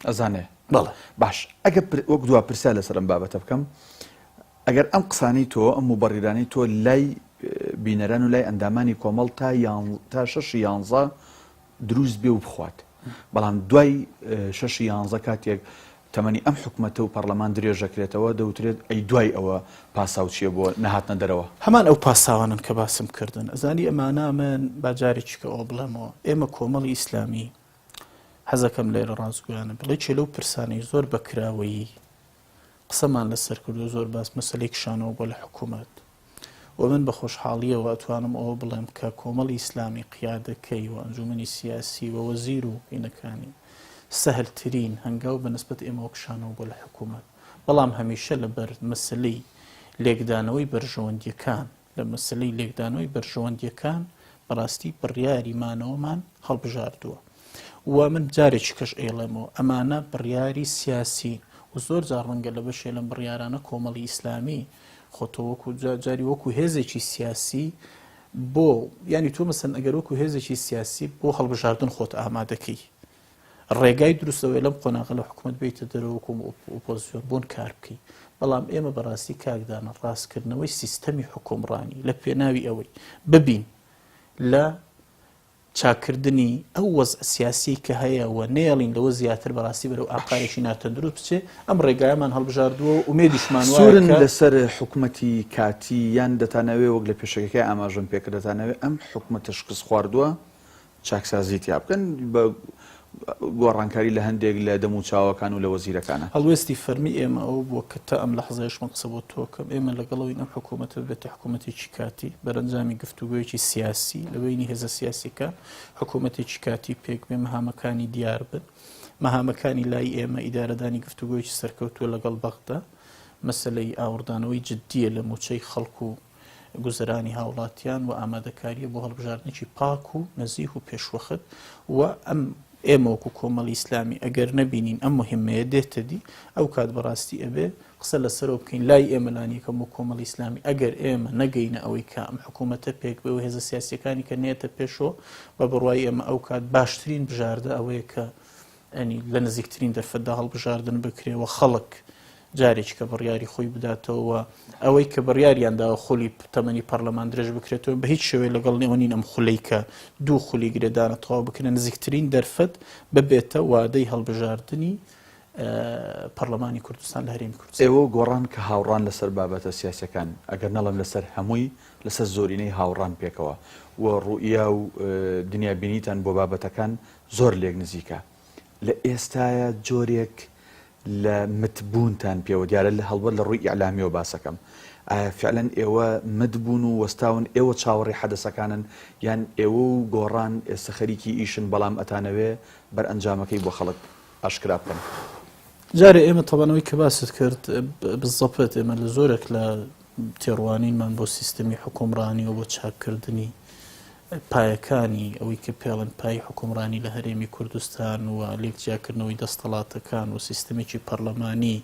ئەزانێ بەڵێ باش ئەگە وەک دوا پرسیار لەسەرم بابەتە بکەم ئەگەر ئەم قسانی تۆ ئەم مبەڕیرانی تۆ لای بینەران و لای ئەندامانی کۆمەڵ تا 6 دروست بێ و بخوات بەڵام دوای 6 کاتێک تەمەنی ئەم حکوومەتە و پەرلەمان درێژەکرێتەوە دەوترێت ئەی دوای ئەوە پاساو چیە بۆ نەهاتنە دەرەوە هەمان ئەو پاساوانن کە باسم کردن ئەزانی ئەمانە من باجارێکیکە ئەو بڵێمەوە ئێمە کۆمەڵی ئیسلامی حەزەکەم لێرە ڕازگویانە بڵێ چێ لەو پرسانەی زۆر بەکراوەیی قسەمان لەسەر کردو زۆر باس مەسەلەی کشانەوە بۆ لە حکوومەت و من بە خۆشحاڵیەوە ئەتوانم ئەوە بڵێم کە کۆمەڵی ئیسلامی قیادەکەی و ئەنجومەنی سیاسی و وەزیر و هینەکانی سەهلترین هەنگاو بە نسبەت ئێمەوە کشانەوە بۆ لە حکوومەت بەڵام هەمیشە لەبەر مەسلەی لێکدانەوەی بەرژەوەندیەکان لە مەسلەی لێکدانەوەی بەرژەوەندیەکان بەڕاستی بڕیاری مانەوەمان هەڵبژاردووە و من جارێکی کەش ئێڵێمەوە ئەمانە بڕیاری سیاسی و زۆر جار ڕەنگە لە بەشێ لەم بڕیارانە کۆمەڵی ئیسلامی خۆتۆ وەکو جاری وەکو هێزێکی سیاسی بۆ ینی تۆ مەسەن ئەگەر وەکو هێزێکی سیاسی بۆ هەڵبژاردن خۆت ئامادەکەی ڕێگای دروستەوەی لەم قۆناغە لە حکوومەت بیتە دەرەوەکو ئۆپۆزیسیۆن بۆن کار بکەی بەڵام ئێمە بەڕاستی کاکدانە ڕاستکردنەوەی سیستەمی حکومڕانی لە پێناوی ئەوەی ببین لە چاکردنی ئەو وەزع سیاسی کە هەیە و نێڵین لەوە زیاتر بەڕاستی بەرەو ئاقارێکی ناتەندروست بچێ ئەم ڕێگایەمان هەڵبژاردووە و ئومێدیشمان وایە سوورن لەسەر حکوومەتی کاتی یان دەتانەوێ وەک لە پێشەکەی ئاماژەم پێکرد دەتانەوێت ئەم حکوومەتە شکست خواردووە چاکسازی تیا بکەن بە گۆڕانکاری لە هەندێک لە دەم و چاوەکان و لە وەزیرەکانە هەڵوێستی فەرمی ئێمە ئەو بووە کە تا ئەم لە حەزەیەشمە قسە بۆ تۆکەم ئێمە لەگەڵەوەی ئەم حکوومەتە بێتە حکوومەتێکی کاتی بەرەنجامی گفتوگویەکی سیاسی لەبینی هێزە سیاسیکە حکوومەتێکی کاتی پێک بێ مەهامەکانی دیار بن مەهامەکانی لای ئێمە ئیدارەدانی گفتوگویەکی سەرکەوتووە لەگەڵ بەغدا مەسەلەی ئاوردانەوەی جددیە لە موچەی خەڵکو و گوزەرانی هاوڵاتیان و ئامادەکاریە بۆ هەڵبژاردنێکی پاک و نەزیح و پێشوەخت و ئەم ئێمە وەکو کۆمەڵی ئیسلامی ئەگەر نەبینین ئەم مهمەیە دێتە دی ئەو کات بەڕاستی ئەبێ قسە لەسەرەوە بکەین لای ئێمە لانیەکەم و کۆمەڵی ئیسلامی ئەگەر ئێمە نەگەینە ئەوەی کە ئەم حکوومەتە پێک بێ و هێزە سیاسیەکانی کە نێتە پێشەوە بە بڕوای ئێمە ئەو کات باشترین بژاردە ئەوەیە کە ئەنی لە نزیکترین دەرفەتدا هەڵبژاردن بکرێەوە خەڵک جارێک کە بڕیاری خۆی بداتەوە ئەوەی کە بڕیاریانداوە خۆلی تەمەنی پەرلەمان درێژ بکرێتەوە بە هیچ شێوەیە لەگەڵ نێوەنین ئەم خولەی کە 2 خولی گرێدانە تەواو بکرێن نزیکترین دەرفەت ببێتە وادەی هەڵبژاردننی پەرلەمانی کوردستان لە هەرێمی کوردستان ئێوە گۆڕان کە هاوڕان لەسەر بابەتە سیاسەکان ئەگەر نەڵم لەسەر هەمووی لەسەر زۆرینەی هاوڕان پێکەوە و ڕوئیا و دنیا بینیتان بۆ بابەتەکان زۆر لێک نزیکە لە ئێستایە جۆرێک لە متبوونتان پێوە دیارە لە هەڵبەت لە ڕووی ئیعلامیەوە باسەکەم فعلەن ئێوە متبوون و وەستاون ئێوە چاوەڕێی حەدەسەکانن یان ئێوە و گۆڕان ئێستا خەریکی ئیشن بەڵام ئەتانەوێ بەرئەنجامەکەی بۆ خەڵک ئاشکرا بکەن جارێ ئێمە تەبانەوەی کە باست کرد بزەپێت ئێمە لە زۆرێک لە تێڕوانینمان بۆ سیستەمی حکومڕانی و بۆ چاکردنی پایەکانی ئەوەی کە پێڵن پای حکومڕانی لە هەرێمی کوردستان و لێکجیاکردنەوەی دەستەڵاتەکان و سیستەمێکی پەرلەمانی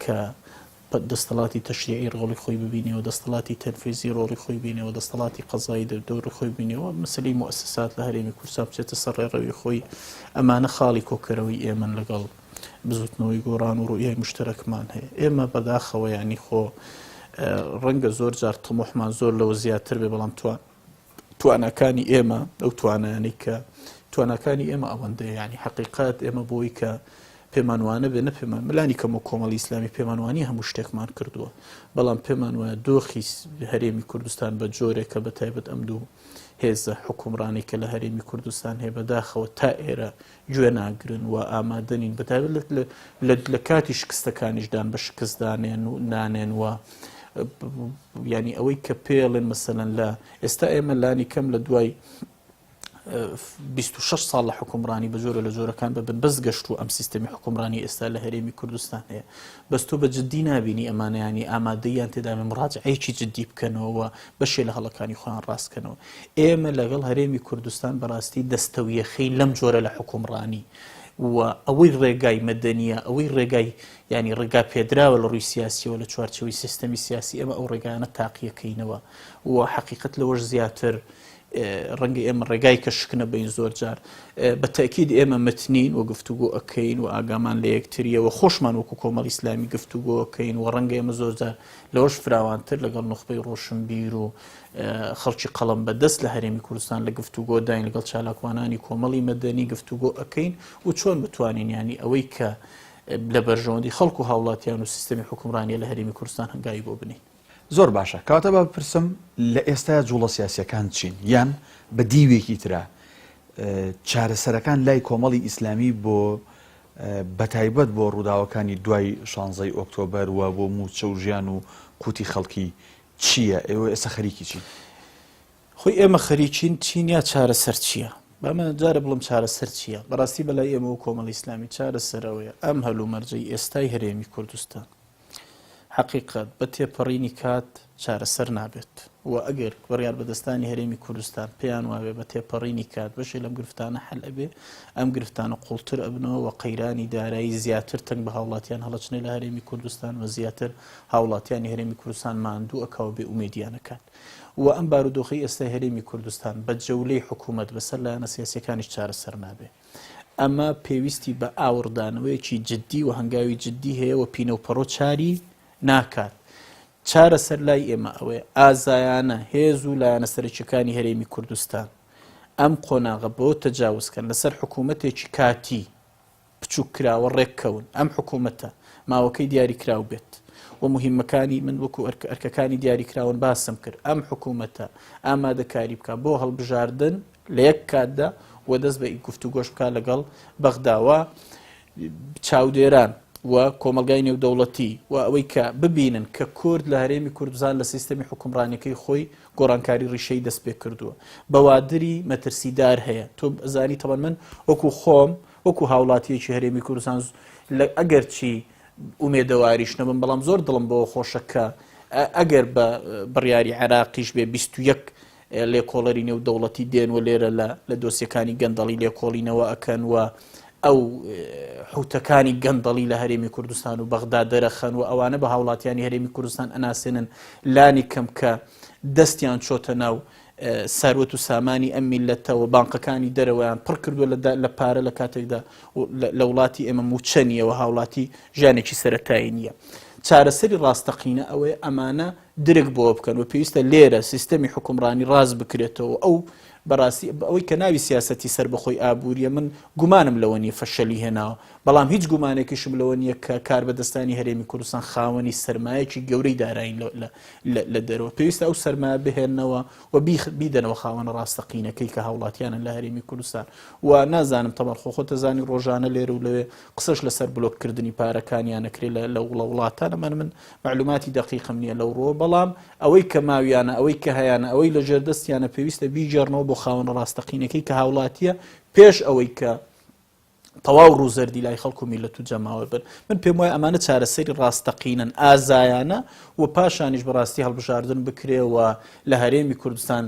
کە دەستەڵاتی تەشریعی ڕۆڵی خۆی ببینێەوە، دەستەڵاتی تەنفیزی ڕۆڵی خۆی بینەوە، دەستەڵاتی قەزایی دەوری خۆی بینەوە، مەسەلەی موسسات لە هەرێمی کوردستان بچێتە سەر ڕێڕەوی خۆی. ئەمانە خاڵی کۆکەرەوەی ئێمە لەگەڵ بزوتنەوەی گۆڕان و ڕوئیای مشتەرەکمان هەیە. ئێمە بەداخەوە ینی خۆ ڕەنگە زۆر جار تەمۆحمان زۆر لەوە زیاتر بێ، بەڵام توانەکانی ئێمە ئەو توانانەی کە توانەکانی ئێمە ئەوەندەیە، ینی حەقیقەت ئێمە بۆی کە پێمانوانە بێ نەپێمان ملانی کەم و کۆمەڵی ئیسلامی پێمانوانی هەموو شتێکمان کردووە، بەڵام پێمان وایە دۆخی هەرێمی کوردستان بە جۆرێکە بە تایبەت ئەم دوو هێزە حکومڕانی کە لە هەرێمی کوردستان هەیە بەداخەوە تا ئێرە گوێ ناگرن و ئامادەنین بەتایبەت لە کاتی شکستەکانیشدان بە شکستدانێن و نانێن و ینی ئەوەی کە پێڵێن مەسەلەن لە ئێستا ئێمە لانی کەم لە دوای 26 ساڵ لە حکومڕانی بە جۆرە لە جۆرەکان ببن بەس گەشت و ئەم سیستەمی حکومڕانی ئێستا لە هەرێمی کوردستان هەیە، بەس تۆ بە جددی نابینی ئەمانەیانی ئامادەیان تێدامێ ڕاجعەیەکی جددی بکەنەوە بەشێ لە هەڵەکانی خۆیان ڕاستکەنەوە. ئێمە لەگەڵ هەرێمی کوردستان بەڕاستی دەستەویەخەی لەم جۆرە لە حکومڕانی و ئەوەی ڕێگای مەدەنیە، ئەوەی ڕێگای ینی ڕێگا پێدراوە لە ڕووی سیاسیەوە لە چوارچەوەی سیستەمی سیاسی ئێمە ئەو ڕێگایانە تاقیەکەینەوە و حەقیقەت لەوەش زیاتر ڕەنگە ئێمە ڕێگای کە شکنە بین زۆر جار بە تاکید ئێمە متنین و گفتوگۆ ئەەکەین و ئاگامان لە یەکتریەوە خۆشمان وەکو کۆمەڵی ئیسلامی گفتوگۆ ئەەکەین و ڕەنگە ئێمە زۆر جار لەوەش فراوانتر لەگەڵ نوخبەی ڕۆشنبیر و خەڵکی قەڵەم بەدەست لە هەرێمی کوردستان لە گفتوگۆ داین لەگەڵ چالاکوانانی کۆمەڵی مەدەنی گفتوگۆ ئەەکەین و چۆن بتوانین ینی ئەوەی کە لە بەرژەوەندی خەڵکو و هاوڵاتیان و سیستەمی حکومڕانیە لە هەرێمی کوردستان هەنگاوی بۆ بنین. زۆر باشە، کاتە بە بپرسم لە ئێستا جوڵە سیاسیەکان چین یان بە دیوێکی ترە چارەسەرەکان لای کۆمەڵی ئیسلامی بۆ بەتایبەت بۆ ڕووداوەکانی دوای 16 ئۆکتۆبەر و بۆ موچە و ژیان و قوتی خەڵکی چییە؟ ئێوە ئێستا خەریکی چین؟ خۆی ئێمە خەریکین چین یا چارەسەر چییە؟ بەمە جارە بڵم چارەسەر چییە؟ بەڕاستی بەلای ئێمە و کۆمەڵی ئیسلامی چارەسەرەوەیە ئەم هەلوو مەرجەی ئێستای هەرێمی کوردستان حقیقت بە تێپەڕینی کات چارەسەر نابێت و ئەگەر بڕیار بەدەستانی هەرێمی کوردستان پێیان وابێ بە تێپەڕینی کات بەشێ لەم گرفتانە حەل ئەبێ ئەم گرفتانە قوڵتر ئەبنەوە و قەیرانی دارایی زیاتر تەنگ بە هاوڵاتیان هەڵەچنەی لە هەرێمی کوردستان و زیاتر هاوڵاتیانی هەرێمی کوردستان ماندوو ئەکەوە بێ ئومێدیانەکان و ئەم بارودۆخی ئێستا هەرێمی کوردستان بە جەولەی حکوومەت بەسەر لایەنە سیاسیەکانیش چارەسەر نابێ. ئەمە پێویستی بە ئاوردانەوەیەکی جددی و هەنگاوی جددی هەیە و پینە و پەڕۆ چاری ناکات. چارەسەر لای ئێمە ئەوەیە ئازایانە هێز و لایەنە سەرچەکانی هەرێمی کوردستان ئەم قۆناغە بۆ تەجاوزکەن لەسەر حکوومەتێکی کاتی بچووک کراوە ڕێککەون ئەم حکوومەتە ماوەکەی دیاری کراو بێت و مهمەکانی من وەکو ئەرکەکانی دیاری کراون باسم کرد ئەم حکوومەتە ئامادەکاری بکە بۆ هەڵبژاردن لە یەک کاتدا و دەست بە گفتوگۆش بکە لەگەڵ بەغداوە چاودێران و کۆمەلگای نێودەوڵەتی و ئەوەی کە ببینن کە کورد لە هەرێمی کوردستان لە سیستەمی حکومڕانیەکەی خۆی گۆڕانکاری ڕیشەی دەست پێ کردووە بەوادری مەترسیدار هەیە. تۆ زانی تەوان من وەکو خۆم وەکو هاوڵاتیەکی هەرێمی کوردستان ئەگەر چی ئومێدەواریش نەبم بەڵام زۆر دڵم بەوە خۆشەکە ئەگەر بە بڕیاری عێراقیش بێ 21 لێکۆڵەری نێودەوڵەتی دێن و لێرە لە دۆسیەکانی گەندەڵی لێکۆڵینەوە ئەکەن و ئەو حوتەکانی گەندەڵی لە هەرێمی کوردستان و بەغدا دەرەخەن و ئەوانە بە هاوڵاتیانی هەرێمی کوردستان ئەناسێنن لانی کەم کە دەستیان چۆتە ناو ساروەت و سامانی ئەم میلەتەوە بانقەکانی دەرەوەیان پڕ کردووە لە پارە لە کاتێکدا لە وڵاتی ئێمە موچەنیەوە هاوڵاتی ژیانێکی سەرەتایی نییە. چارەسەری ڕاستەقینە ئەوەیە ئەمانە درک بۆ بکەن و پێویستە لێرە سیستەمی حکومڕانی ڕاز بکرێتەوە ئەو بەڕاستی ئەوەی کە ناوی سیاسەتی سەر بەخۆی ئابوووریە من گومانم لەوە نیە فەشەلی هێناوە بەڵام هیچ گومانێکیشم لەوە نییە کە کار بەدەستانی هەرێمی کوردستان خاوەنی سەرمایەکی گەورەی دارایی لە دەرەوە پێویستە ئەو سەرمایە بهێننەوە و بیدەنەوە خاوەنە ڕاستەقینەکەی کە هاوڵاتیانن لە هەرێمی کوردستان و نازانم تەبەر خۆ دەزانی ڕۆژانە لێرە و لەوێ قسەش لەسەر بلۆککردنی پارەکانیان ئەکرێ لە وڵاتانە من معلوماتی دەقیقم نییە لەو ڕۆ بەڵام ئەوەی کە ماویانە ئەوەی کە هەیەە ئەوەی لە ژێردەستیانە پێویستە بیجێڕنەوە بۆ خاوەنە ڕاستەقینەکەی کە هاوڵاتیە پێش ئەوەی کە تەواو ڕووزەردی لای خەڵک و میلەت و جەماوە بن. من پێم وایە ئەمانە چارەسەری ڕاستەقینن ئازایانە و پاشانیش بەڕاستی هەڵبژاردن بکرێەوە لە هەرێمی کوردستان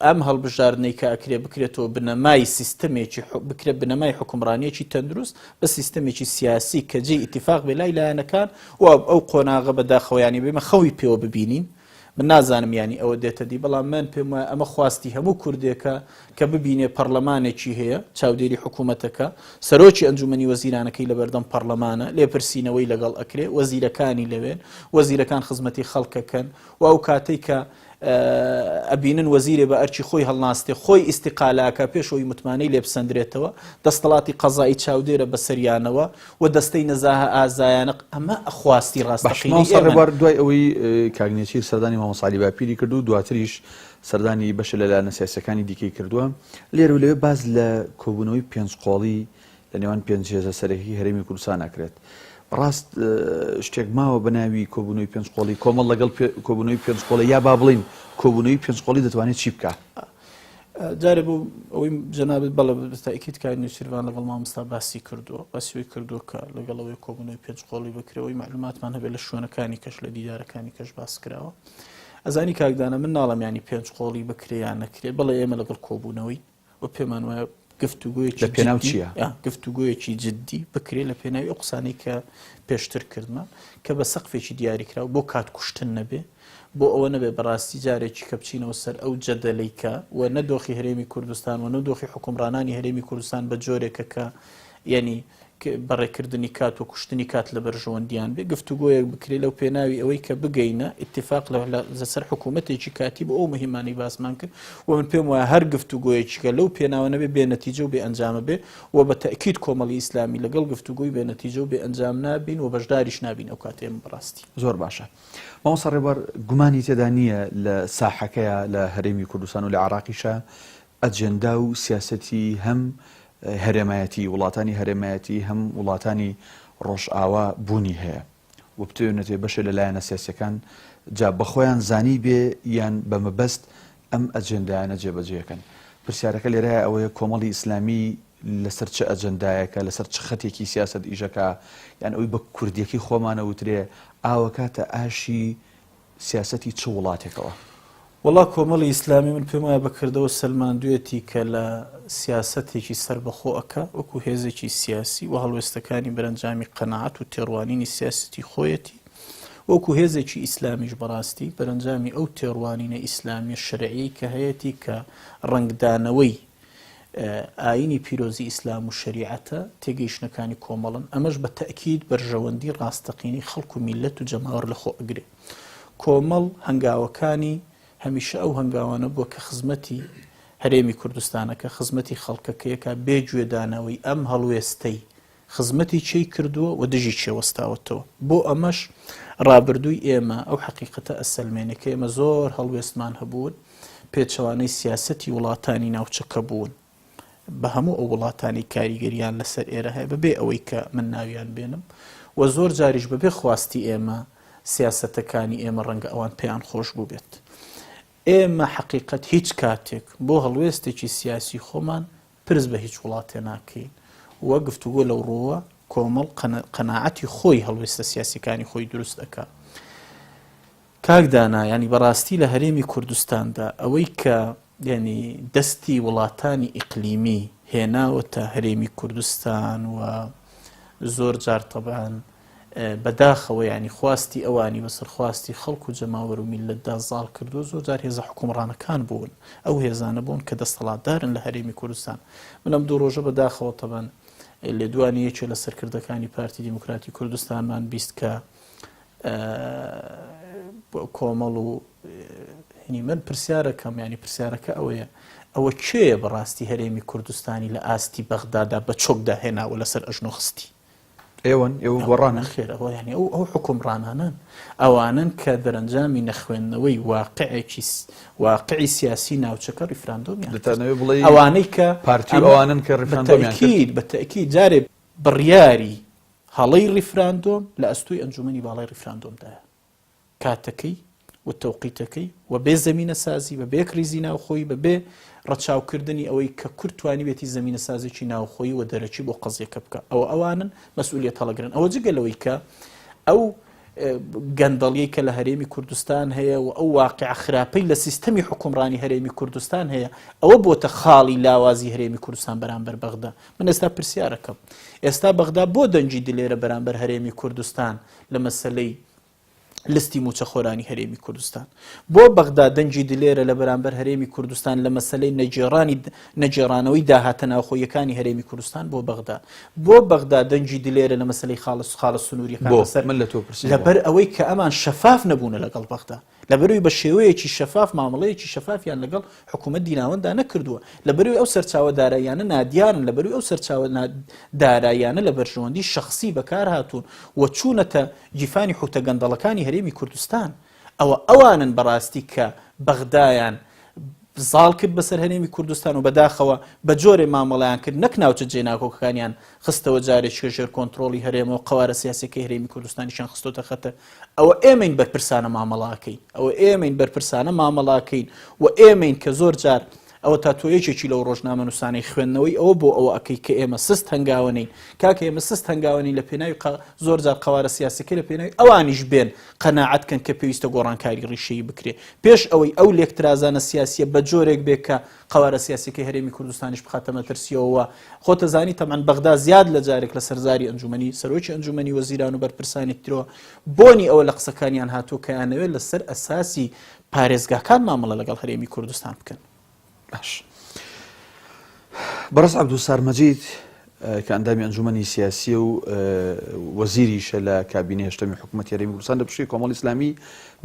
ئەم هەڵبژاردنەی کە ئەکرێ بکرێتەوە بنەمای سیستەمێکی بکرێت بنەمای حکومڕانیەکی تەندروست بە سیستەمێکی سیاسی کە جێ ئیتیفاق بێ لای لایەنەکان و ئەو قۆناغە بەداخەوەیانی بێمە خەوی پێوە ببینین. من نازانم ینی ئەوە دێتە دی بەڵام من پێم وایە ئەمە خواستی هەموو کوردێکە کە ببینێ پەرلەمانێکی هەیە چاودێری حکوومەتەکە سەرۆکی ئەنجومەنی وەزیرانەکەی لە بەردەم پەرلەمانە لێپرسینەوەی لەگەڵ ئەکرێ وەزیرەکانی لەوێن وەزیرەکان خزمەتی خەڵکەکەن و ئەو کاتەی کە ئەبینن وەزیرێ بە ئەرچی خۆی هەڵناستێ خۆی ئیستیقالاکە پێشەوەی متمانەی لێپسەندرێتەوە دەستەڵاتی قەزایی چاودێرە بەسەریانەوە و دەستەی نەزاهە ئازایانە ئەمە خواستی ڕاستەقینی دوای ئەوەی کاگنێچی سەردانی مامۆساعلی باپیری کرد و دواتریش سەردانی بەشە لەلایەنە سیاسەکانی دیکەی کردووە لێرە و لەوێ باز لە کۆبوونەوەی پێنجقۆڵی لە نێوان پێنج هێزە سەرەکی هەرێمی کوردستان ناکرێت. ڕاست شتێک ماوە بەناوی کۆبوونەوەی پێنجقۆڵی کۆمەڵ لەگەڵ کۆبوونەوەی پێنجقۆڵی یا با بڵین کۆبوونەوەی پێنجقۆڵی دەتوانێت چی بکات؟ جارێ بوو ئەوەی جەنابەت بەڵێ تاکید کاری نوێسیروان لەگەڵ مامۆستا باسی کردووە باسیەوەی کردووە کە لەگەڵەوەی کۆبوونەوەی پێنجقۆڵی بکرێەوەی معلوماتمان هەبێت لە شوێنەکانی کەش لە دیدارەکانی کەش باس کراوە. ئەزانی کاکدانە من ناڵم ینی پێنجقۆڵی بکرێ یان نەکرێت بەڵێ ئێمە لەگەڵ کۆبوونەوەی و پێمان وایە گفتوگویەکی لە پێناو چییە؟ گفتوگویەکی جددی بکرێت لە پێناوی ئەو قسانەی کە پێشتر کردمان کە بە سەقفێکی دیاریکراوە بۆ کات کوشتن نەبێ بۆ ئەوە نەبێ بەڕاستی جارێکی کە بچینەوە سەر ئەو جەدەلەیکە و نەدۆخی هەرێمی کوردستان و نەدۆخی حکومڕانانی هەرێمی کوردستان بە جۆرێکە کە ینی بەڕێکردنی کات و کوشتنی کات لە بەرژەوەندیان بێ گفتوگۆیەک بکرێت لەو پێناوی ئەوەی کە بگەینە ئیتیفاق لەسەر حکوومەتێکی کاتی بۆ ئەو مهمانی باسمان کرد و من پێم وایە هەر گفتوگۆیەکی کە لەو پێناوە نەبێ بێ نەتیجە و بێ ئەنجامە بێ و بە تەکید کۆمەڵی ئیسلامی لەگەڵ گفتوگۆی بێ نەتیجە و بێ ئەنجام نابین و بەشداریش نابین ئەو کاتێم بەڕاستی زۆر باشە. مامۆستا ڕێبەر گومانی تێدا نییە لە ساحەکەیە لە هەرێمی کوردستان و لە عێراقیشە ئەجێندا و سیاسەتی هەم هەرێمایەتی وڵاتانی هەرێمایەتی هەم وڵاتانی ڕۆژئاوا بوونی هەیە و بتوێنێتێ بەشە لەلایەنە سیاسەکان جا بەخۆیان زانی بێ یان بە مەبەست ئەم ئەجێندایانە جێبەجێەکەن. پرسیارەکە لێرەیە ئەوەیە کۆمەڵی ئیسلامی لەسەر چه ئەجەندایەکە لەسەر چ خەتێکی سیاست ئیژەکە یان ئەوی بە کوردیەکی خۆمانە وترێ ئاوە کاتە ئاشی سیاسەتی چ وڵاتێکەوە؟ وڵا کۆمەڵی ئیسلامی من پێم وایە بەکردەوە سەلماندوێتی کە لە سیاسەتێکی سربەخۆەکە وەکو هێزێکی سیاسی و هەڵوێستەکانی بەرەنجامی قەناعەت و تێڕوانینی سیاسەتی خۆیەتی وەکو هێزێکی ئیسلامیش بەڕاستی بەرەنجامی ئەو تێڕوانینە ئیسلامی شەرعی کە هەیەی کە ڕنگدانەوەی ئاینی پیرۆزی ئیسلام و شریعەتە تێگەیشتنەکانی کۆمەڵن ئەمەش بە تەکید بەرژەوەندی ڕاستەقینی خەڵک و میلەت و جەماوەر لە خۆ ئەگرێ. کۆمەڵ هەنگاوەکانی هەمیشە ئەو هەنگاوانە بووە کە خزمەتی هەرێمی کوردستانەکە خزمەتی خەڵکەکەیەکە بێگوێدانەوەی ئەم هەڵوێستەی خزمەتی چی کردووە و دژی چێوەستاوەتەوە بۆ ئەمەش ڕابردووی ئێمە ئەو حەقیقەتە ئەسەلمێنەکە ئێمە زۆر هەڵوێستمان هەبوون پێچەوانەی سیاسەتی وڵاتانی ناوچەکە بوون بە هەموو ئەو وڵاتانی کاریگەریان لەسەر ئێرە هەیە بەبێ ئەوەی کە من ناویان بێنم و زۆر جاریش بەبێ خواستی ئێمە سیاسەتەکانی ئێمە ڕەنگە ئەوان پێیان خۆش بوو بێت. ئێمە حەقیقەت هیچ کاتێک بۆ هەڵوێستێکی سیاسی خۆمان پرس بە هیچ وڵاتێ ناکەین وە گفتوگۆ لەو ڕۆوە کۆمەڵ قەناعەتی خۆی هەڵوێستە سیاسیەکانی خۆی دروست دەکات. کاکدانا ینی بەڕاستی لە هەرێمی کوردستاندا ئەوەی کە ینی دەستی وڵاتانی ئیقلیمی هێناوەتە هەرێمی کوردستان و زۆر جار تەبعاً بەداخەوە ینی خواستی ئەوانی بەسەر خواستی خەڵک و جەماوەر و میلەتدا زاڵ کردو زۆر جار هێزە حکومڕانەکان بوون ئەو هێزانە بوون کە دەسەڵاتدارن لە هەرێمی کوردستان. من ئەم دوو ڕۆژە بەداخەوە تەبەن لێ دوانی یەکێ لە سەرکردەکانی پارتی دیموکراتی کوردستانمان بیست کە کۆمەڵ و من پرسیارەکەم ینی پرسیارەکە ئەوەیە ئەوە کێیە بەڕاستی هەرێمی کوردستانی لە ئاستی بەغدادا بە چۆکدا هێناوە لەسەر ئەژنۆ خستی ئێوەن ئێوە گۆڕانە خێر ئەوە ینی ئەو حکومڕانانن ئەوانن کە دەرەنجامی نەخوێندنەوەی واقعی سیاسی ناوچەکە ریفراندۆمیان ئەوانەی کە پارتی ئەوانن کە ریفراندۆمیان کرد بە تەکید جارێ بڕیاری هەڵەی ریفراندۆم لە ئەستوی ئەنجومەنی باڵای ریفراندۆمدایە کاتەکەی و تەوقیتەکەی و بێ زەمینە سازی بە بێ کریزی ناوخۆی بە بێ ڕەچاوکردنی ئەوەی کە کورد توانی بێتی زەمینە سازێکی ناوخۆی و دەرەچی بۆ قەزیەکە بکە ئەوانن مەسئولیت هەڵەگرن. ئەوە جگەلەوەی کە ئەو گەندەڵیەی کە لە هەرێمی کوردستان هەیە و ئەو واقع خراپەی لە سیستەمی حکومڕانی هەرێمی کوردستان هەیە ئەوە بۆتە خاڵی لاوازی هەرێمی کوردستان بەرامبەر بەغدا. من ئێستا پرسیارەکەم ئێستا بەغدا بۆ دەنجی دلێرە بەرامبەر هەرێمی کوردستان لە مەسەلەی لستی موچەخۆرانی هەرێمی کوردستان؟ بۆ بەغدا دەنجی دلێرە لە بەرامبەر هەرێمی کوردستان لە مەسەلەی نەجێڕانەوەی داهاتە ناوخۆیەکانی هەرێمی کوردستان؟ بۆ بەغدا دەنجی دلێرە لە مەسەلەی خاڵە سنووریەکان لەبەر ئەوەی کە ئەمان شەفاف نەبوونە لەگەڵ بەغدا، لەبەروی بە شێوەیەکی شەفاف مامەڵەیەکی شەفافیان لەگەڵ حکوومەت دیناوەندا نەکردووە، لەبەروی ئەو سەرچاوە داراییانە نادیارن، لەبەروی ئەو سەرچاوە داراییانە لە بەرژەوەندی شەخصی بەکار هاتوون و چوونەتە جیفانی حوتە گەندەڵەکانی هەرێمی کوردستان. ئەوانن بەڕاستی کە بەغدایان زاڵ کرد بەسەر هەرێمی کوردستان و بەداخەوە بە جۆرێ مامەڵەیان کرد، نەک ناوچە جێناکۆکەکانیان خستەوە جارێکی ژێر کۆنتترۆلی هەرێمەوە قوارە سیاسەکەی هەرێمی کوردستانیشان خستۆتە خەتە. ئەوە ئێمەین بەرپرسانە مامەڵاکەین، ئەوە ئێمەین بەرپرسانە مامەڵاکەین و ئێمەین کە زۆر جار ئەوە تاتۆیەکێکی لەو ڕۆژنامە نووسانەی خوێندنەوەی ئەوە بۆ ئەوە ئەەکەی کە ئێمە سست هەنگاوەنین، کاکە ئێمە سست هەنگاوەنی لە پێناوی زۆر جار قوارە سیاسەکەی لە پێناوی ئەوانیش بێن قەناعەتکەن کە پێویستە گۆڕانکاری ڕیشەیی بکرێ پێش ئەوەی ئەو لێکترازانە سیاسیە بە جۆرێک بێت کە قوارە سیاسەکەی هەرێمی کوردستانیش بخاتە مەترسیەوە. خۆتە زانی تەمان بەغدا زیاد لە جارێک لە سەرزاری ئەنجومەنی سەرۆکی ئەنجومەنی وەزیران و بەرپرسانی ترەوە بۆنی ئەوە لە قسەکانیان هاتووە کە یانەوێت لەسەر ئەساسی پارێزگاکان مامەڵە لەگەڵ هەرێمی کوردستان بکەن. باش بەڕست عەبدولسار مەجید کە ئەندامی ئەنجومەنی سیاسی و وەزیریشە لە کابینە هێشتەمی حکوومەتی هەرێمی کوردستان لە پشتی کۆمەڵی ئیسلامی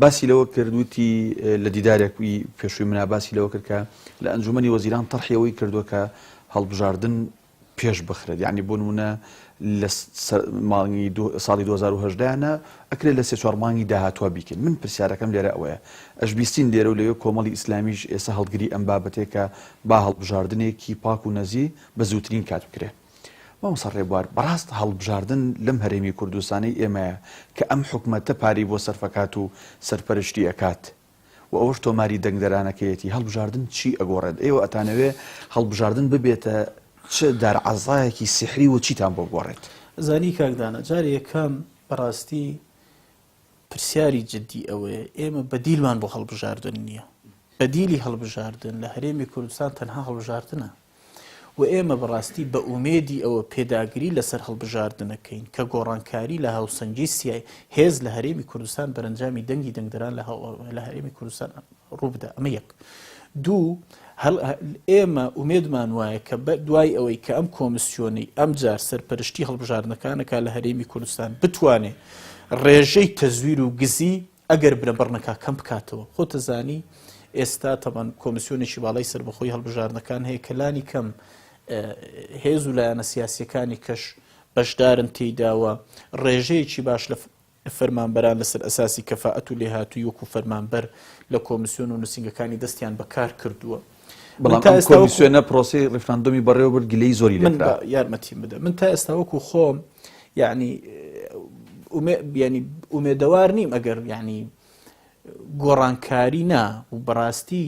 باسی لەوە کردوتی لە دیدارێکی پێشووی منا باسی لەوە کرد کە لە ئەنجومەنی وەزیران تەرحیەوەی کردووە کە هەڵبژاردن پێش بخرێت، یعنی بۆ نمونە لە مانگی ساڵی 2010 ئەکرێت لە 3-4 مانگی داهاتوە بیکەن. من پرسیارەکەم لێرە ئەوەیە ئەش بیستین لێرە و لەوێ کۆمەڵی ئیسلامیش ئێستا هەڵگری ئەم بابەتێکە با هەڵبژاردنێکی پاک و نەزی بە زووترین کات بکرێت. مامۆستا ڕێبوار بەڕاست هەڵبژاردن لەم هەرێمی کوردستانی ئێمەیە کە ئەم حکوومەتە پاری بۆ سەرفەکات و سەرپەرشتی ئەکات و ئەوەش تۆماری دەنگدەرانەکەیەتی هەڵبژاردن چی ئەگۆڕێت؟ ئێوە ئەتانەوێ هەڵبژاردن ببێتە چ دارعەزایەکی سحری و چیتان بۆ گۆڕێت؟ زانی کاکدانە جارێ یەکەم بەڕاستی پرسیاری جددی ئەوەیە ئێمە بەدیلمان بۆ هەڵبژاردن نییە. بەدیلی هەڵبژاردن لە هەرێمی کوردستان تەنها هەڵبژاردنە و ئێمە بەڕاستی بە ئومێدی ئەوە پێداگری لەسەر هەڵبژاردنەکەین کە گۆڕانکاری لە هاوسەنگی سیای هێز لە هەرێمی کوردستان بەرەنجامی دەنگی دەنگدەران لە هەرێمی کوردستان ڕووبدا. ئەمە یەک. دوو، ئێمە ئومێدمان وایە کە دوای ئەوەی کە ئەم کۆمسیۆنەی ئەم جار سەرپەرشتی هەڵبژاردنەکانەکە لە هەرێمی کوردستان بتوانێت ڕێژەی تەزویر و گزی ئەگەر برەبەرنەکە کەم بکاتەوە. خۆتە زانی ئێستا تەمان کۆمسیۆنێکی باڵای سەربەخۆی هەڵبژاردنەکان هەیە کە لانی کەم هێز و لایەنە سیاسیەکانی کەش بەشدارن تێیداوە ڕێژەیەکی باش لە فەرمانبەران لەسەر ئەساسی کەفاءەت و لێهاتووی وەکو فەرمانبەر لە کۆمسیۆن و نووسینگەکانی دەستیان بەکار کردووە. بەڵام ئەم کۆمیسیۆنە پرۆسەی ڕێفراندۆمی بەڕێوە برد گلەی زۆری لێکرا. یارمەتیم بدە من تا ئێستا وەکو خۆم یعنی ئومێدەوار نیم ئەگەر یعنی گۆڕانکاری نا و بەڕاستی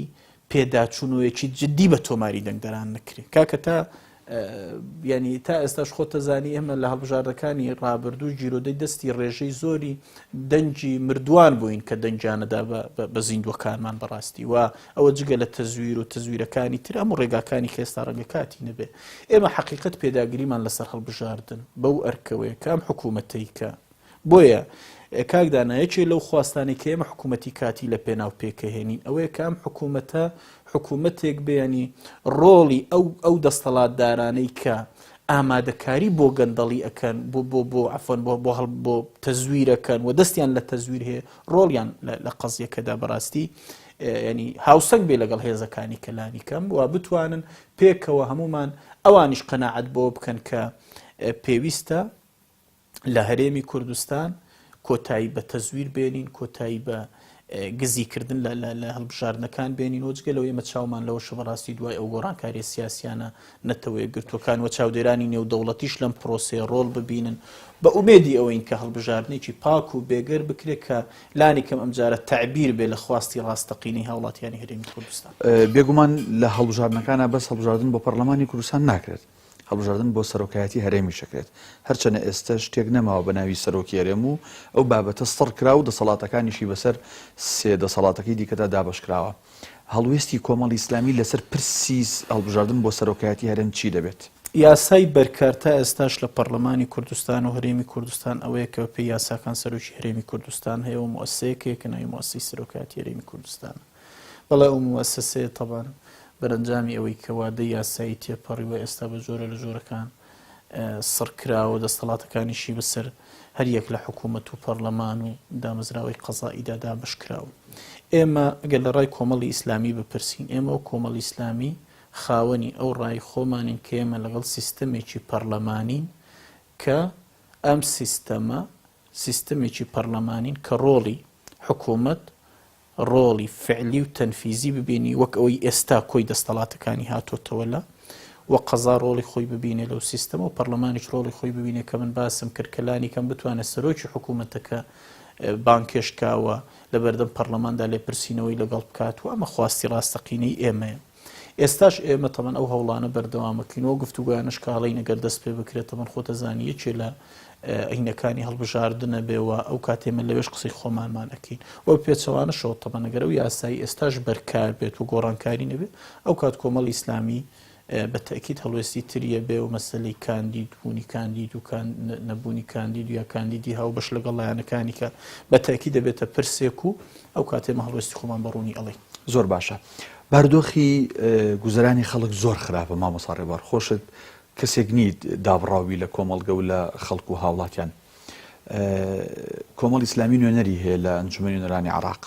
پێداچوونەوەیەکی جددی بە تۆماری دەنگدەران نەکرێت. کاکە تا ینی تا ئێستاش خۆتە زانی ئێمە لە هەڵبژاردەکانی ڕابردوو جیرۆدەی دەستی ڕێژەی زۆری دەنجی مردووان بووین کە دەنجانەدا بە زیندوەکانمان بەڕاستی و ئەوە جگە لە تەزویر و تەزویرەکانی تر ئەم ڕێگاکانی کە ئێستا ڕەنگە کاتی نەبێ. ئێمە حەقیقەت پێداگریمان لەسەر هەڵبژاردن بەو ئەرکەوەیە کە ئەم حکوومەتەی کە بۆیە کاکدانایەکێ لەو خواستانی کە ئێمە حکوومەتی کاتی لە پێناو پێکەهێنین ئەوەیە کە ئەم حکوومەتە حکوومەتێک بێنی ڕۆڵی ئەو دەستەڵاتدارانەی کە ئامادەکاری بۆ گەندەڵی ئەەکەن بۆ عەفوەن بۆ تەزویرەکەن و دەستیان لە تەزویر هەیە ڕۆڵیان لە قەزیەکەدا بەڕاستی ینی هاوسەنگ بێ لەگەڵ هێزەکانی کەلانی کەم و بتوانن پێکەوە هەمومان ئەوانیش قەناعەت بۆ بکەن کە پێویستە لە هەرێمی کوردستان کۆتایی بە تەزویر بێنین، کۆتایی بە گزیکردن لە هەڵبژاردنەکان بێنین و جگە لەوە ئێمە چاومان لەوەش بەڕاستی دوای ئەو گۆڕانکاری سیاسیانە نەتەوەی گرتوەکان و چاودێرانی نێودەوڵەتیش لەم پرۆسەیە ڕۆڵ ببینن بە ئومێدی ئەوەین کە هەڵبژاردنێکی پاک و بێگەر بکرێت کە لانی کەم ئەمجارە تەعبیر بێ لە خواستی ڕاستەقینەی هاوڵاتیانی هەرێمی کوردستان. بێگومان لە هەڵبژاردنەکانە بەس هەڵبژاردن بۆ پەرلەمانی کوردستان ناکرێت. هەڵبژاردن بۆ سەرۆکایەتی هەرێمی شەکرێت هەرچەنە ئێستا شتێک نەماوە بە ناوی سەرۆکی هەرێم و ئەو بابەتە سڕ کرا و دەسەڵاتەکانیشی بەسەر سێ دەسەڵاتەکەی دیکەدا دابەشکراوە هەڵوێستی کۆمەڵی ئیسلامی لەسەر پرسی هەڵبژاردن بۆ سەرۆکایەتی هەرێم چی دەبێت؟ یاسای بەرکارتە ئێستاش لە پەرلەمانی کوردستان و هەرێمی کوردستان ئەوەیە کە پێی یاساکان سەرۆکی هەرێمی کوردستان هەیە و مؤسسەیەکێک کە ناوی مؤسسەی سەرۆکایەتی هەرێمی کوردستانە بەڵێ ئەو مؤسسەیە تەبان بەرەنجامی ئەوەی کە وادەی یاسایی تێپەڕیوە ئێستا بە جۆرە لە جۆرەکان سڕکراوە دەسەڵاتەکانیشی بەسەر هەر یەک لە حکوومەت و پەرلەمان و دامەزراوەی قەزائیدا دابەشکراوە ئێمە ئەگەر لە ڕای کۆمەڵی ئیسلامی بپرسین ئێمە و کۆمەڵی ئیسلامی خاوەنی ئەو ڕای خۆمانین کە ئێمە لەگەڵ سیستەمێکی پەرلەمانین کە ئەم سیستەمێکی پەرلەمانین کە ڕۆڵی حکوومەت ڕۆڵی فعلی و تەنفیزی ببینی وەک ئەوەی ئێستا کۆی دەسەڵاتەکانی هاتۆتەوە لە وە قەزا ڕۆڵی خۆی ببینێ لەو سیستەمە و پەرلەمانیش ڕۆڵی خۆی ببینێ کە من باسم کردکەلانی کەم بتوانێت سەرۆکی حکوومەتەکە بانکێشکاوە لە بەردەم پەرلەماندا لێ پرسینەوەی لەگەڵ بکات و ئەمە خواستی ڕاستەقینەی ئێمەیە ئێستاش ئێمە تەمەن ئەو هەوڵانە بەردەوامەکەینەوە گفتوگویانش کاڵی نەگەر دەست پێ بکرێت تەمەن خۆتە زانیەکێ لە عینەکانی هەڵبژاردنە بێەوە ئەو کاتێمە لەوێش قسەی خۆمانمانەکەین ئەو پێچەوانە شەوە تەمەنەگەر و یاسایی ئێستاش بەرکار بێت و گۆڕانکاری نەبێت ئەو کات کۆمەڵی ئیسلامی بە تەکید هەڵوێستی تریە بێ و مەسەلەی کاندید بوونی کاندید و نەبوونی کاندید و یا کاندیدی هاو بەش لەگەڵ لایەنەکانی کە بە تەکید دەبێتە پرسێک و ئەو کاتێمە هەڵوێستی خۆمان بەڕوونی ئەڵێ زۆر باشە بارودۆخی گوزەرانی خەڵک زۆر خراپە مامۆستا ڕێبوار خۆشت کەسێک نیت دابڕاوی لە کۆمەڵگە و لە خەڵک و هاوڵاتیان کۆمەڵی ئیسلامی نوێنەری هەیە لە ئەنجومەنی نوێنەرانی عێراق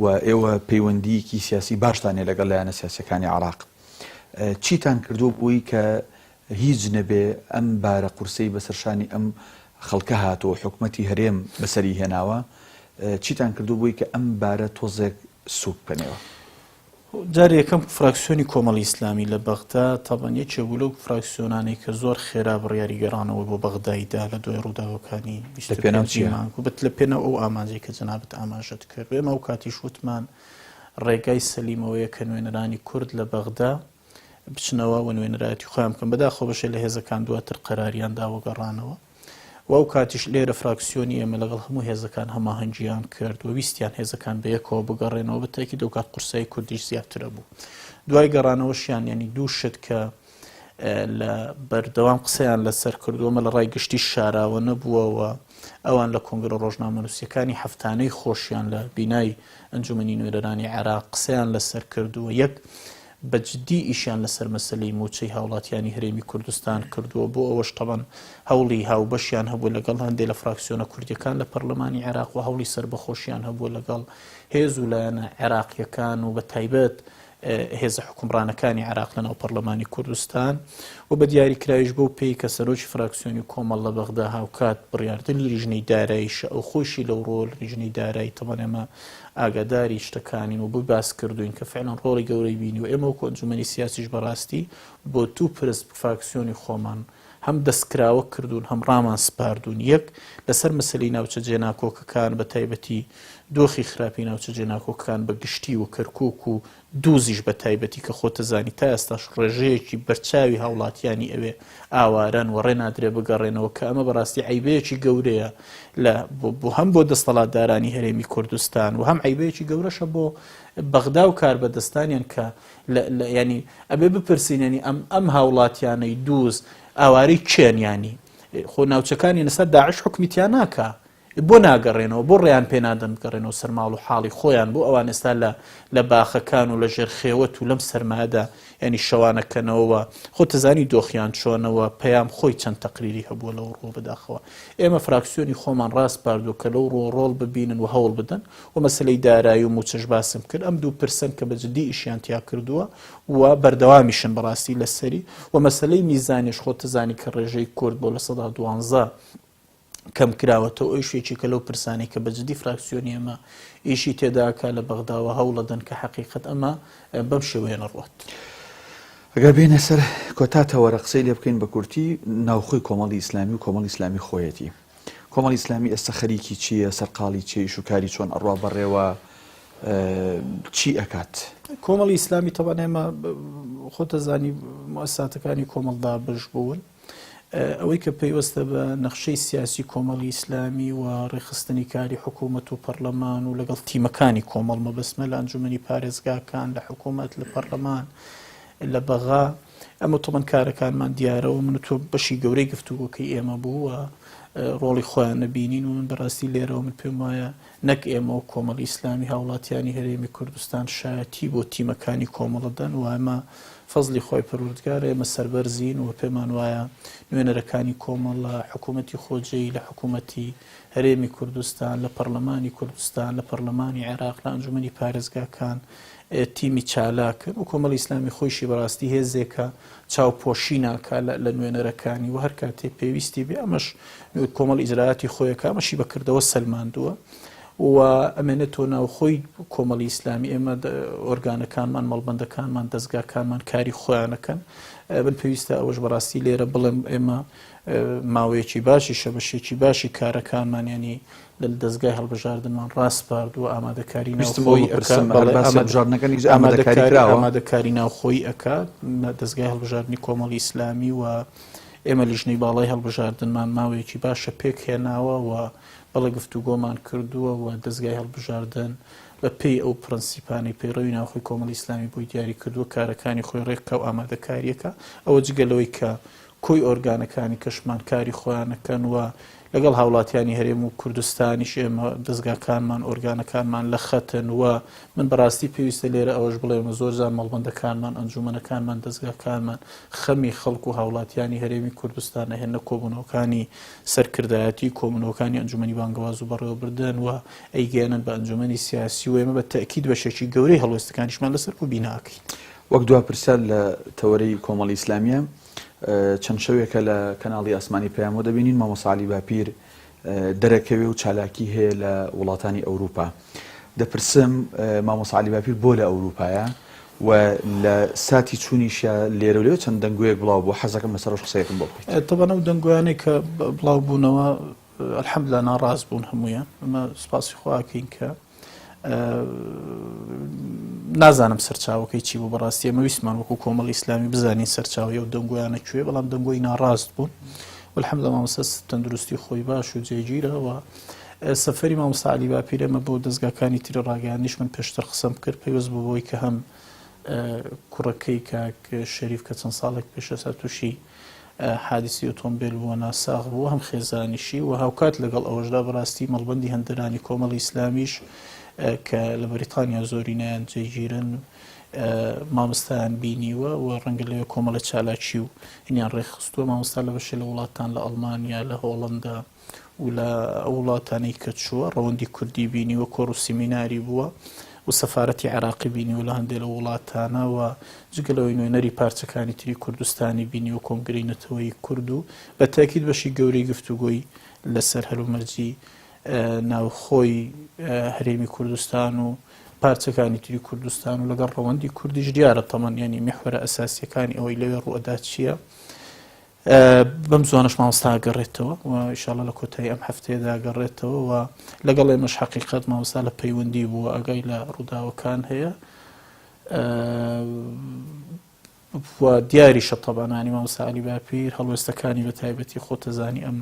و ئێوە پەیوەندیکی سیاسی باشتانێ لەگەڵ لایەنە سیاسیەکانی عێراق چیتان کردو بووی کە هیچ نەبێ ئەم بارە قورسەی بەسەرشانی ئەم خەڵکە هاتەوە حکومەتی هەرێم بەسەری هێناوە چیتان کردو بووی کە ئەم بارە تۆزێک سوک بکەنەوە جار یەکەم فراکسیۆنی کۆمەڵی ئیسلامی لە بەغدا تابان یەکێک بوو لەو فراکسیۆنانەی کە زۆر خێرا بڕیاریگەڕانەوە بۆ بەغدایدا لە دوای ڕووداوەکانی لە پێناو ئەو ئامانجەی کە جەنابەت ئاماژەت کرد ئێمە ئەو کاتیش وتمان ڕێگای سەلیمەوەیە کە نوێنەرانی کورد لە بەغدا بچنەوە و نوێنەرایەتی خۆیان بکەن بەداخۆ بەشێ لە هێزەکان دواتر قەراریان داوەگەڕانەوە و ئەو کاتیش لێرە فراکسیۆنی ئێمە لەگەڵ هەموو هێزەکان هەماهەنگیان کرد و ویستیان هێزەکان بەیەکەوە بگەڕێنەوە بەتەکی دەو کات قورسایی کوردیش زیاترە بوو دوای گەڕانەوەشیان ینی دوو شت کە لە بەردەوام قسەیان لەسەر کردووەمە لە ڕای گشتی شاراوە نەبووەوە ئەوان لە کۆنگرە ڕۆژنامەنووسیەکانی هەفتانەی خۆشیان لە بینای ئەنجومەنی نوێنەرانی عێراق قسەیان لەسەر کردووە یەک بەجددی ئیشیان لەسەر مەسەلەی موچەی هاوڵاتیانی هەرێمی کوردستان کردووە بۆ ئەوەش تەبەن هەوڵی هاوبەشیان هەبوو لەگەڵ هەندێک لە فراکسیۆنە کوردیەکان لە پەرلەمانی عێراق و هەوڵی سربەخۆشیان هەبوو لەگەڵ هێز و لایەنە عێراقیەکان و بە تایبەت هێزە حکومڕانەکانی عێراق لەناو پەرلەمانی کوردستان و بە دیاریکراویش بۆ پێی کە سەرۆکی فراکسیۆنی کۆمەڵ لە بەغدا هاوکات بڕیاردن لیژنەی داراییشە ئەو خۆشی لەو ڕۆڵ لیژنەی دارایی تەبەن ئێمە ئاگاداری شتەکانین و بۆی باس کردوین کە فعلەن ڕۆڵی گەورەی بینی و ئێمە وەکو ئەنجومەنی سیاسیش بەڕاستی بۆ توو پرس فراکسیۆنی خۆمان هەم دەستکراوە کردوون هەم ڕامان سپاردوون یەک لەسەر مەسەلەی ناوچە جێناکۆکەکان بە تایبەتی دۆخی خراپی ناوچە جێناکۆکەکان بە گشتی و کەرکووک و دووزیش بە تایبەتی کە خۆتە زانی تا ئێستاش ڕێژەیەکی بەرچاوی هاوڵاتیانی ئەوێ ئاواران و ڕێنادرێ بگەڕێنەوە کە ئەمە بەڕاستی عیبەیەکی گەورەیە بۆ هەم بۆ دەسەڵاتدارانی هەرێمی کوردستان و هەم عیبەیەکی گەورەشە بۆ بەغدا و کاربەدەستانیان کە ینی ئەبێ بپرسینێنی ئەم هاوڵاتیانەی دووز ئاوارەی چێنیانی خۆ ناوچەکانی نەسەر داعش حکمیتیان ناکە بۆ ناگەڕێنەوە بۆ ڕێیان پێنادەن بگەڕێنەوە سەرماڵ و حاڵی خۆیان بۆ ئەوان ئێستا لە باخەکان و لە ژێرخێوەت و لەم سەرمادا ینی شەوانەکەنەوە خۆتەزانی دۆخیان چۆنەوە پەیام خۆی چەند تەقریری هەبووە لەو ڕۆ بەداخەوە ئێمە فراکسیۆنی خۆمان ڕاست پاردووە کە لەو ڕۆڵ ببینن و هەوڵ بدەن و مەسلەی دارایی و موچەش باسم کرد ئەم دوو پرسن کە بەجددی ئیشیان تیا کردووە و بەردەوامیشن بەڕاستی لەسەری و مەسلەی میزانیش خۆتەزانی کە ڕێژەی کورد بۆ لە 12 کەم کراوەتەوە ئەو شوێکی کە لەو پرسانی کە بەجددی فراکسیۆنی ئەمە ئیشی تێداکە لە بەغداوە هەوڵەدەن کە حەقیقەت ئەمە بەم شێوەیە نەڕوات ئەگەر بێنە سەر کۆتاتەوەرە قسەی لێ بکەین بە کورتی ناوخۆی کۆمەڵی ئیسلامی و کۆمەڵی ئیسلامی خۆیەتی کۆمەڵی ئیسلامی ئێستا خەریکی چییە سەرقاڵی چی شوکاری چۆن ئەڕوا بەڕێوە چی ئەکات کۆمەڵی ئیسلامی تەبەن ئێمە خۆتەزانی مؤسساتەکانی کۆمەڵدا بەش بوون ئەوەی کە پەیوەستە بە نەخشەی سیاسی کۆمەڵی ئیسلامی و ڕێخستنی کاری حکوومەت و پەرلەمان و لەگەڵ تیمەکانی کۆمەڵ مەبەستمە لە ئەنجومەنی پارێزگاکان لە حکوومەت لە پەرلەمان لە بەغا ئەمە تۆمەن کارەکانمان دیارەوە من تۆ بەشی گەورەی گفتوگۆکەی ئێمە بوو و ڕۆڵی خۆیان نەبینین و من بەڕاستی لێرەوە من پێم وایە نەک ئێمە و کۆمەڵی ئیسلامی هاوڵاتیانی هەرێمی کوردستان شایەتی بۆ تیمەکانی کۆمەڵدەن و ئەمە فەزلی خۆی پەروەردگارە ئێمە سەربەرزین و پێمان وایە نوێنەرەکانی کۆمەڵ لە حکوومەتی خۆجەی لە حکوومەتی هەرێمی کوردستان لە پەرلەمانی کوردستان لە پەرلەمانی عێراق لە ئەنجومەنی پارێزگاکان تیمی چالاکن و کۆمەڵی ئیسلامی خۆشی بەڕاستی هێزێکە چاوپۆشی ناکا لە نوێنەرەکانی و هەر کاتێ پێویستی بێ ئەمەش کۆمەڵ ئیجرایاتی خۆیەکە ئەمەشی بەکردەوە سەلماندووە و ئەمێنێتەوە ناوخۆی کۆمەڵی ئیسلامی ئێمە ئۆرگانەکانمان مەڵبەندەکانمان دەستگاکانمان کاری خۆیانەکەن بن پێویستە ئەوەش بەڕاستی لێرە بڵێم ئێمە ماوەیەکی باشی شەبەشێکی باشی کارەکانمان ینی لە دەستگای هەڵبژاردنمان ڕاستپارد و ئامادەکاری ئامادەکاری ناوخۆی ئەکات دەستگای هەڵبژاردننی کۆمەڵی ئیسلامی و ئێمە لیژنەی باڵای هەڵبژاردنمان ماوەیەکی باشە پێک هێناوە و بەڵێ گفتوگۆمان کردووە و دەستگای هەڵبژاردن بە پێی ئەو پرەنسیپانەی پەیڕەوی ناوخۆی کۆمەڵی ئیسلامی بۆی دیاری کردووە کارەکانی خۆی ڕێککە و ئامادەکاریەکە ئەوە جگەلەوەی کە کۆی ئۆرگانەکانی کەشمان کاری خۆیانەکەن و لەگەڵ هاوڵاتیانی هەرێم و کوردستانیش ئێمە دەستگاکانمان ئۆرگانەکانمان لە خەتن و من بەڕاستی پێویستە لێرە ئەوەش بڵێمە زۆرجار مەڵبەندەکانمان ئەنجومەنەکانمان دەستگاکانمان خەمی خەڵک و هاوڵاتیانی هەرێمی کوردستانە هێنە کۆبوونەوەکانی سەرکردایەتی کۆبوونەوەکانی ئەنجومەنی بانگەواز و بەڕێوەبردن و ئەیگەێنن بە ئەنجومەنی سیاسی و ئێمە بە تەکید بەشێکی گەورەی هەڵوێستەکانیشمان لەسەر و بیناکەین. وەک دوا پرسیار لە تەوەرەی کۆمەڵی ئیسلامیە چەند شەوێکە لە کەناڵی ئاسمانی پەیامەوە دەبینین مامۆستا عەلی باپیر دەرەکەوێ و چالاکی هەیە لە وڵاتانی ئەوروپا. دەپرسم مامۆستا عەلی باپیر بۆ لە ئەوروپایە و لە ساتی چوونیشە لێرە لێوە چەند دەنگوەیەک بڵاو بوو حەزەکەم لەسەرەوە قسەیەکم بۆ بکەیت. تەبەنە و دەنگویانەی کە بڵاو بوونەوە ئەلحەمدولیلا ناڕاست بوون هەموویان ئەمە سوپاسی خواکەین کە نازانم سەرچاوەکەی چی بوو بەڕاستی ئێمە ویستمان وەکو کۆمەڵی ئیسلامی بزانین سەرچاوی ئەو دەنگویانە کوێ بەڵام دەنگۆی ناڕاست بوون والحەمدولیلا مامۆستا تەندروستی خۆی باش و جێگیرەوە سەفەری مامۆستا عەلی باپیر ئەمە بۆ دەستگاکانی تری ڕاگەیاندنیش من پێشتر قسەم کرد پێویست بوو بۆی کە هەم کوڕەکەی کاک شەریف کە چەند ساڵێک پێشە تووشی حادیسی ئۆتۆمبیل بووە ناساغ بووە هەم خێزانیشی و هاوکات لەگەڵ ئەوەشدا بەڕاستی مەڵبەندی هەندرانی کۆمەڵی ئیسلامیش کە لە بەریتانیا زۆری نایان جێگیرن مامۆستایان بینیوە و ڕەنگە لەوێ کۆمەڵە چالاکی و هینیان ڕێکخستووە مامۆستا لە بەشێ لە وڵاتان لە ئەڵمانیا لە هۆڵەندا و لە ئەو وڵاتانەی کە چووە ڕەوەندی کوردی بینیوە کۆڕ و سیمیناری بووە و سەفارەتی عێراقی بینیوە لە هەندێک لە وڵاتانە و جگەلەوەی نوێنەری پارچەکانی تری کوردستانی بینیوە کۆنگرەی نەتەوەی کورد و بە تاکید بەشی گەورەی گفتوگۆی لەسەر هەلومەرجی ناوخۆی هەرێمی کوردستان و پارچەکانی تری کوردستان و لەگەڵ ڕەوەندی کوردیش دیارە تەمەن ینی میحورە ئەساسیەکانی ئەوەی لەوێ ڕوئەدا چییە بەم زوانش مامۆستا گەڕێتەوە و ئینشاڵڵا لە کۆتایی ئەم هەفتەیەدا گەڕێتەوە و لەگەڵ ئێمەش حەقیقەت مامۆستا لە پەیوەندی بووە ئەگای لە ڕووداوەکان هەیە و دیاریشە تەبانانی مامۆستا عەلی باپیر هەڵوێستەکانی بە تایبەتی خۆتەزانی ئەم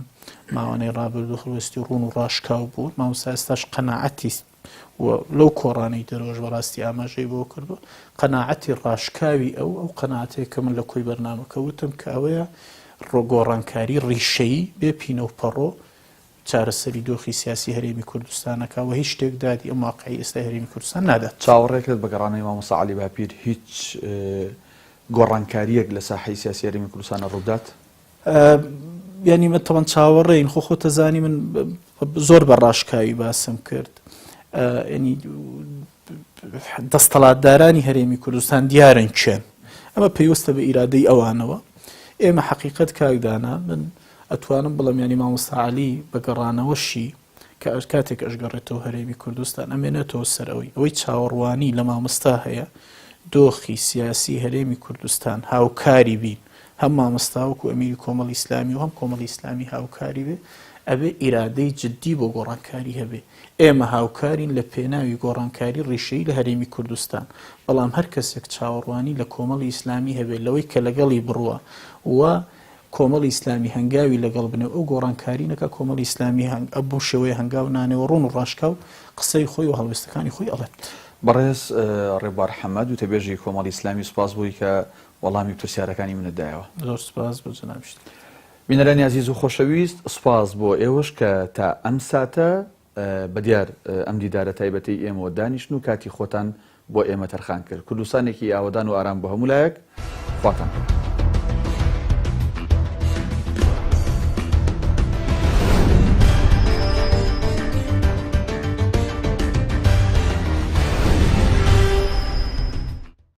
ماوانەی ڕابردوو هەڵوێستی ڕوون و ڕاشکاو بوو مامۆستا ئێستاش قەناعەتی و لەو کۆڕانەی دەرۆژ بەڕاستی ئاماژەی بۆ کردو قەناعەتی ڕاشکاوی ئەو قەناعەتەیە کە من لە کۆی بەرنامەکە وتم کە ئەوەیە ڕۆگۆڕانکاری ڕیشەیی بێ پینە و پەڕۆ چارەسەری دۆخی سیاسی هەرێمی کوردستانەکە و هیچ شتێک دادی ئەم واقعی ئێستا هەرێمی کوردستان نادات. چاوەڕێکت بە گەڕانەی مامۆستا عەلی باپیر هیچ گۆڕانکاریەک لە ساحەی سیاسی هەرێمی کوردستانە ڕوودات؟ ینی من تەوان چاوەڕێین خۆتەزانی من زۆر بە ڕاشکاوی باسم کرد ینی دەستەڵاتدارانی هەرێمی کوردستان دیارن چێن ئەمە پێویستە بە ئیرادەی ئەوانەوە ئێمە حەقیقەت کاکدانا من ئەتوانم بڵم ینی مامۆستا عەلی بە گەڕانەوەشی کە کاتێک ئەشگەڕێتەوە هەرێمی کوردستان ئەمێنێتەوە سەر ئەوەی چاوەڕوانی لە مامۆستا هەیە دۆخی سیاسی هەرێمی کوردستان هاوکاری بین هەم مامەستاوەکو ئەمیری کۆمەڵی ئیسلامی و هەم کۆمەڵی ئیسلامی هاوکاری بێ ئەبێ ئیرادەی جددی بۆ گۆڕانکاری هەبێ. ئێمە هاوکارین لە پێناوی گۆڕانکاری ڕیشەی لە هەرێمی کوردستان، بەڵام هەر کەسێک چاوەڕوانی لە کۆمەڵی ئیسلامی هەبێ لەوەی کە لەگەڵی بڕوە و کۆمەڵی ئیسلامی هەنگاوی لەگەڵ بنێ ئەو گۆڕانکاری نەکە کۆمەڵی ئیسلامی ئەبوو شێوەیە هەنگاو نانێەوە ڕوون و ڕاشکا و قسەی خۆی و هەڵوێستەکانی خۆی ئەڵێت. بەڕێز ڕێبوار حەمەد و تەبێژی کۆمەڵی ئیسلامی سوپاس بووی کە وەڵامی پرسیارەکانی منتدایەوە. زۆر سوپاس بۆ جەنابشت. بینەرانی عزیز و خۆشەویست، سوپاس بۆ ئێوەش کە تا ئەم ساتە بەدیار ئەم دیدارە تایبەتی ئێمەوە دانیشن و کاتی خۆتان بۆ ئێمە تەرخان کرد. کوردستانێکی ئاوەدان و ئارام بۆ هەموو لایەک خواتان.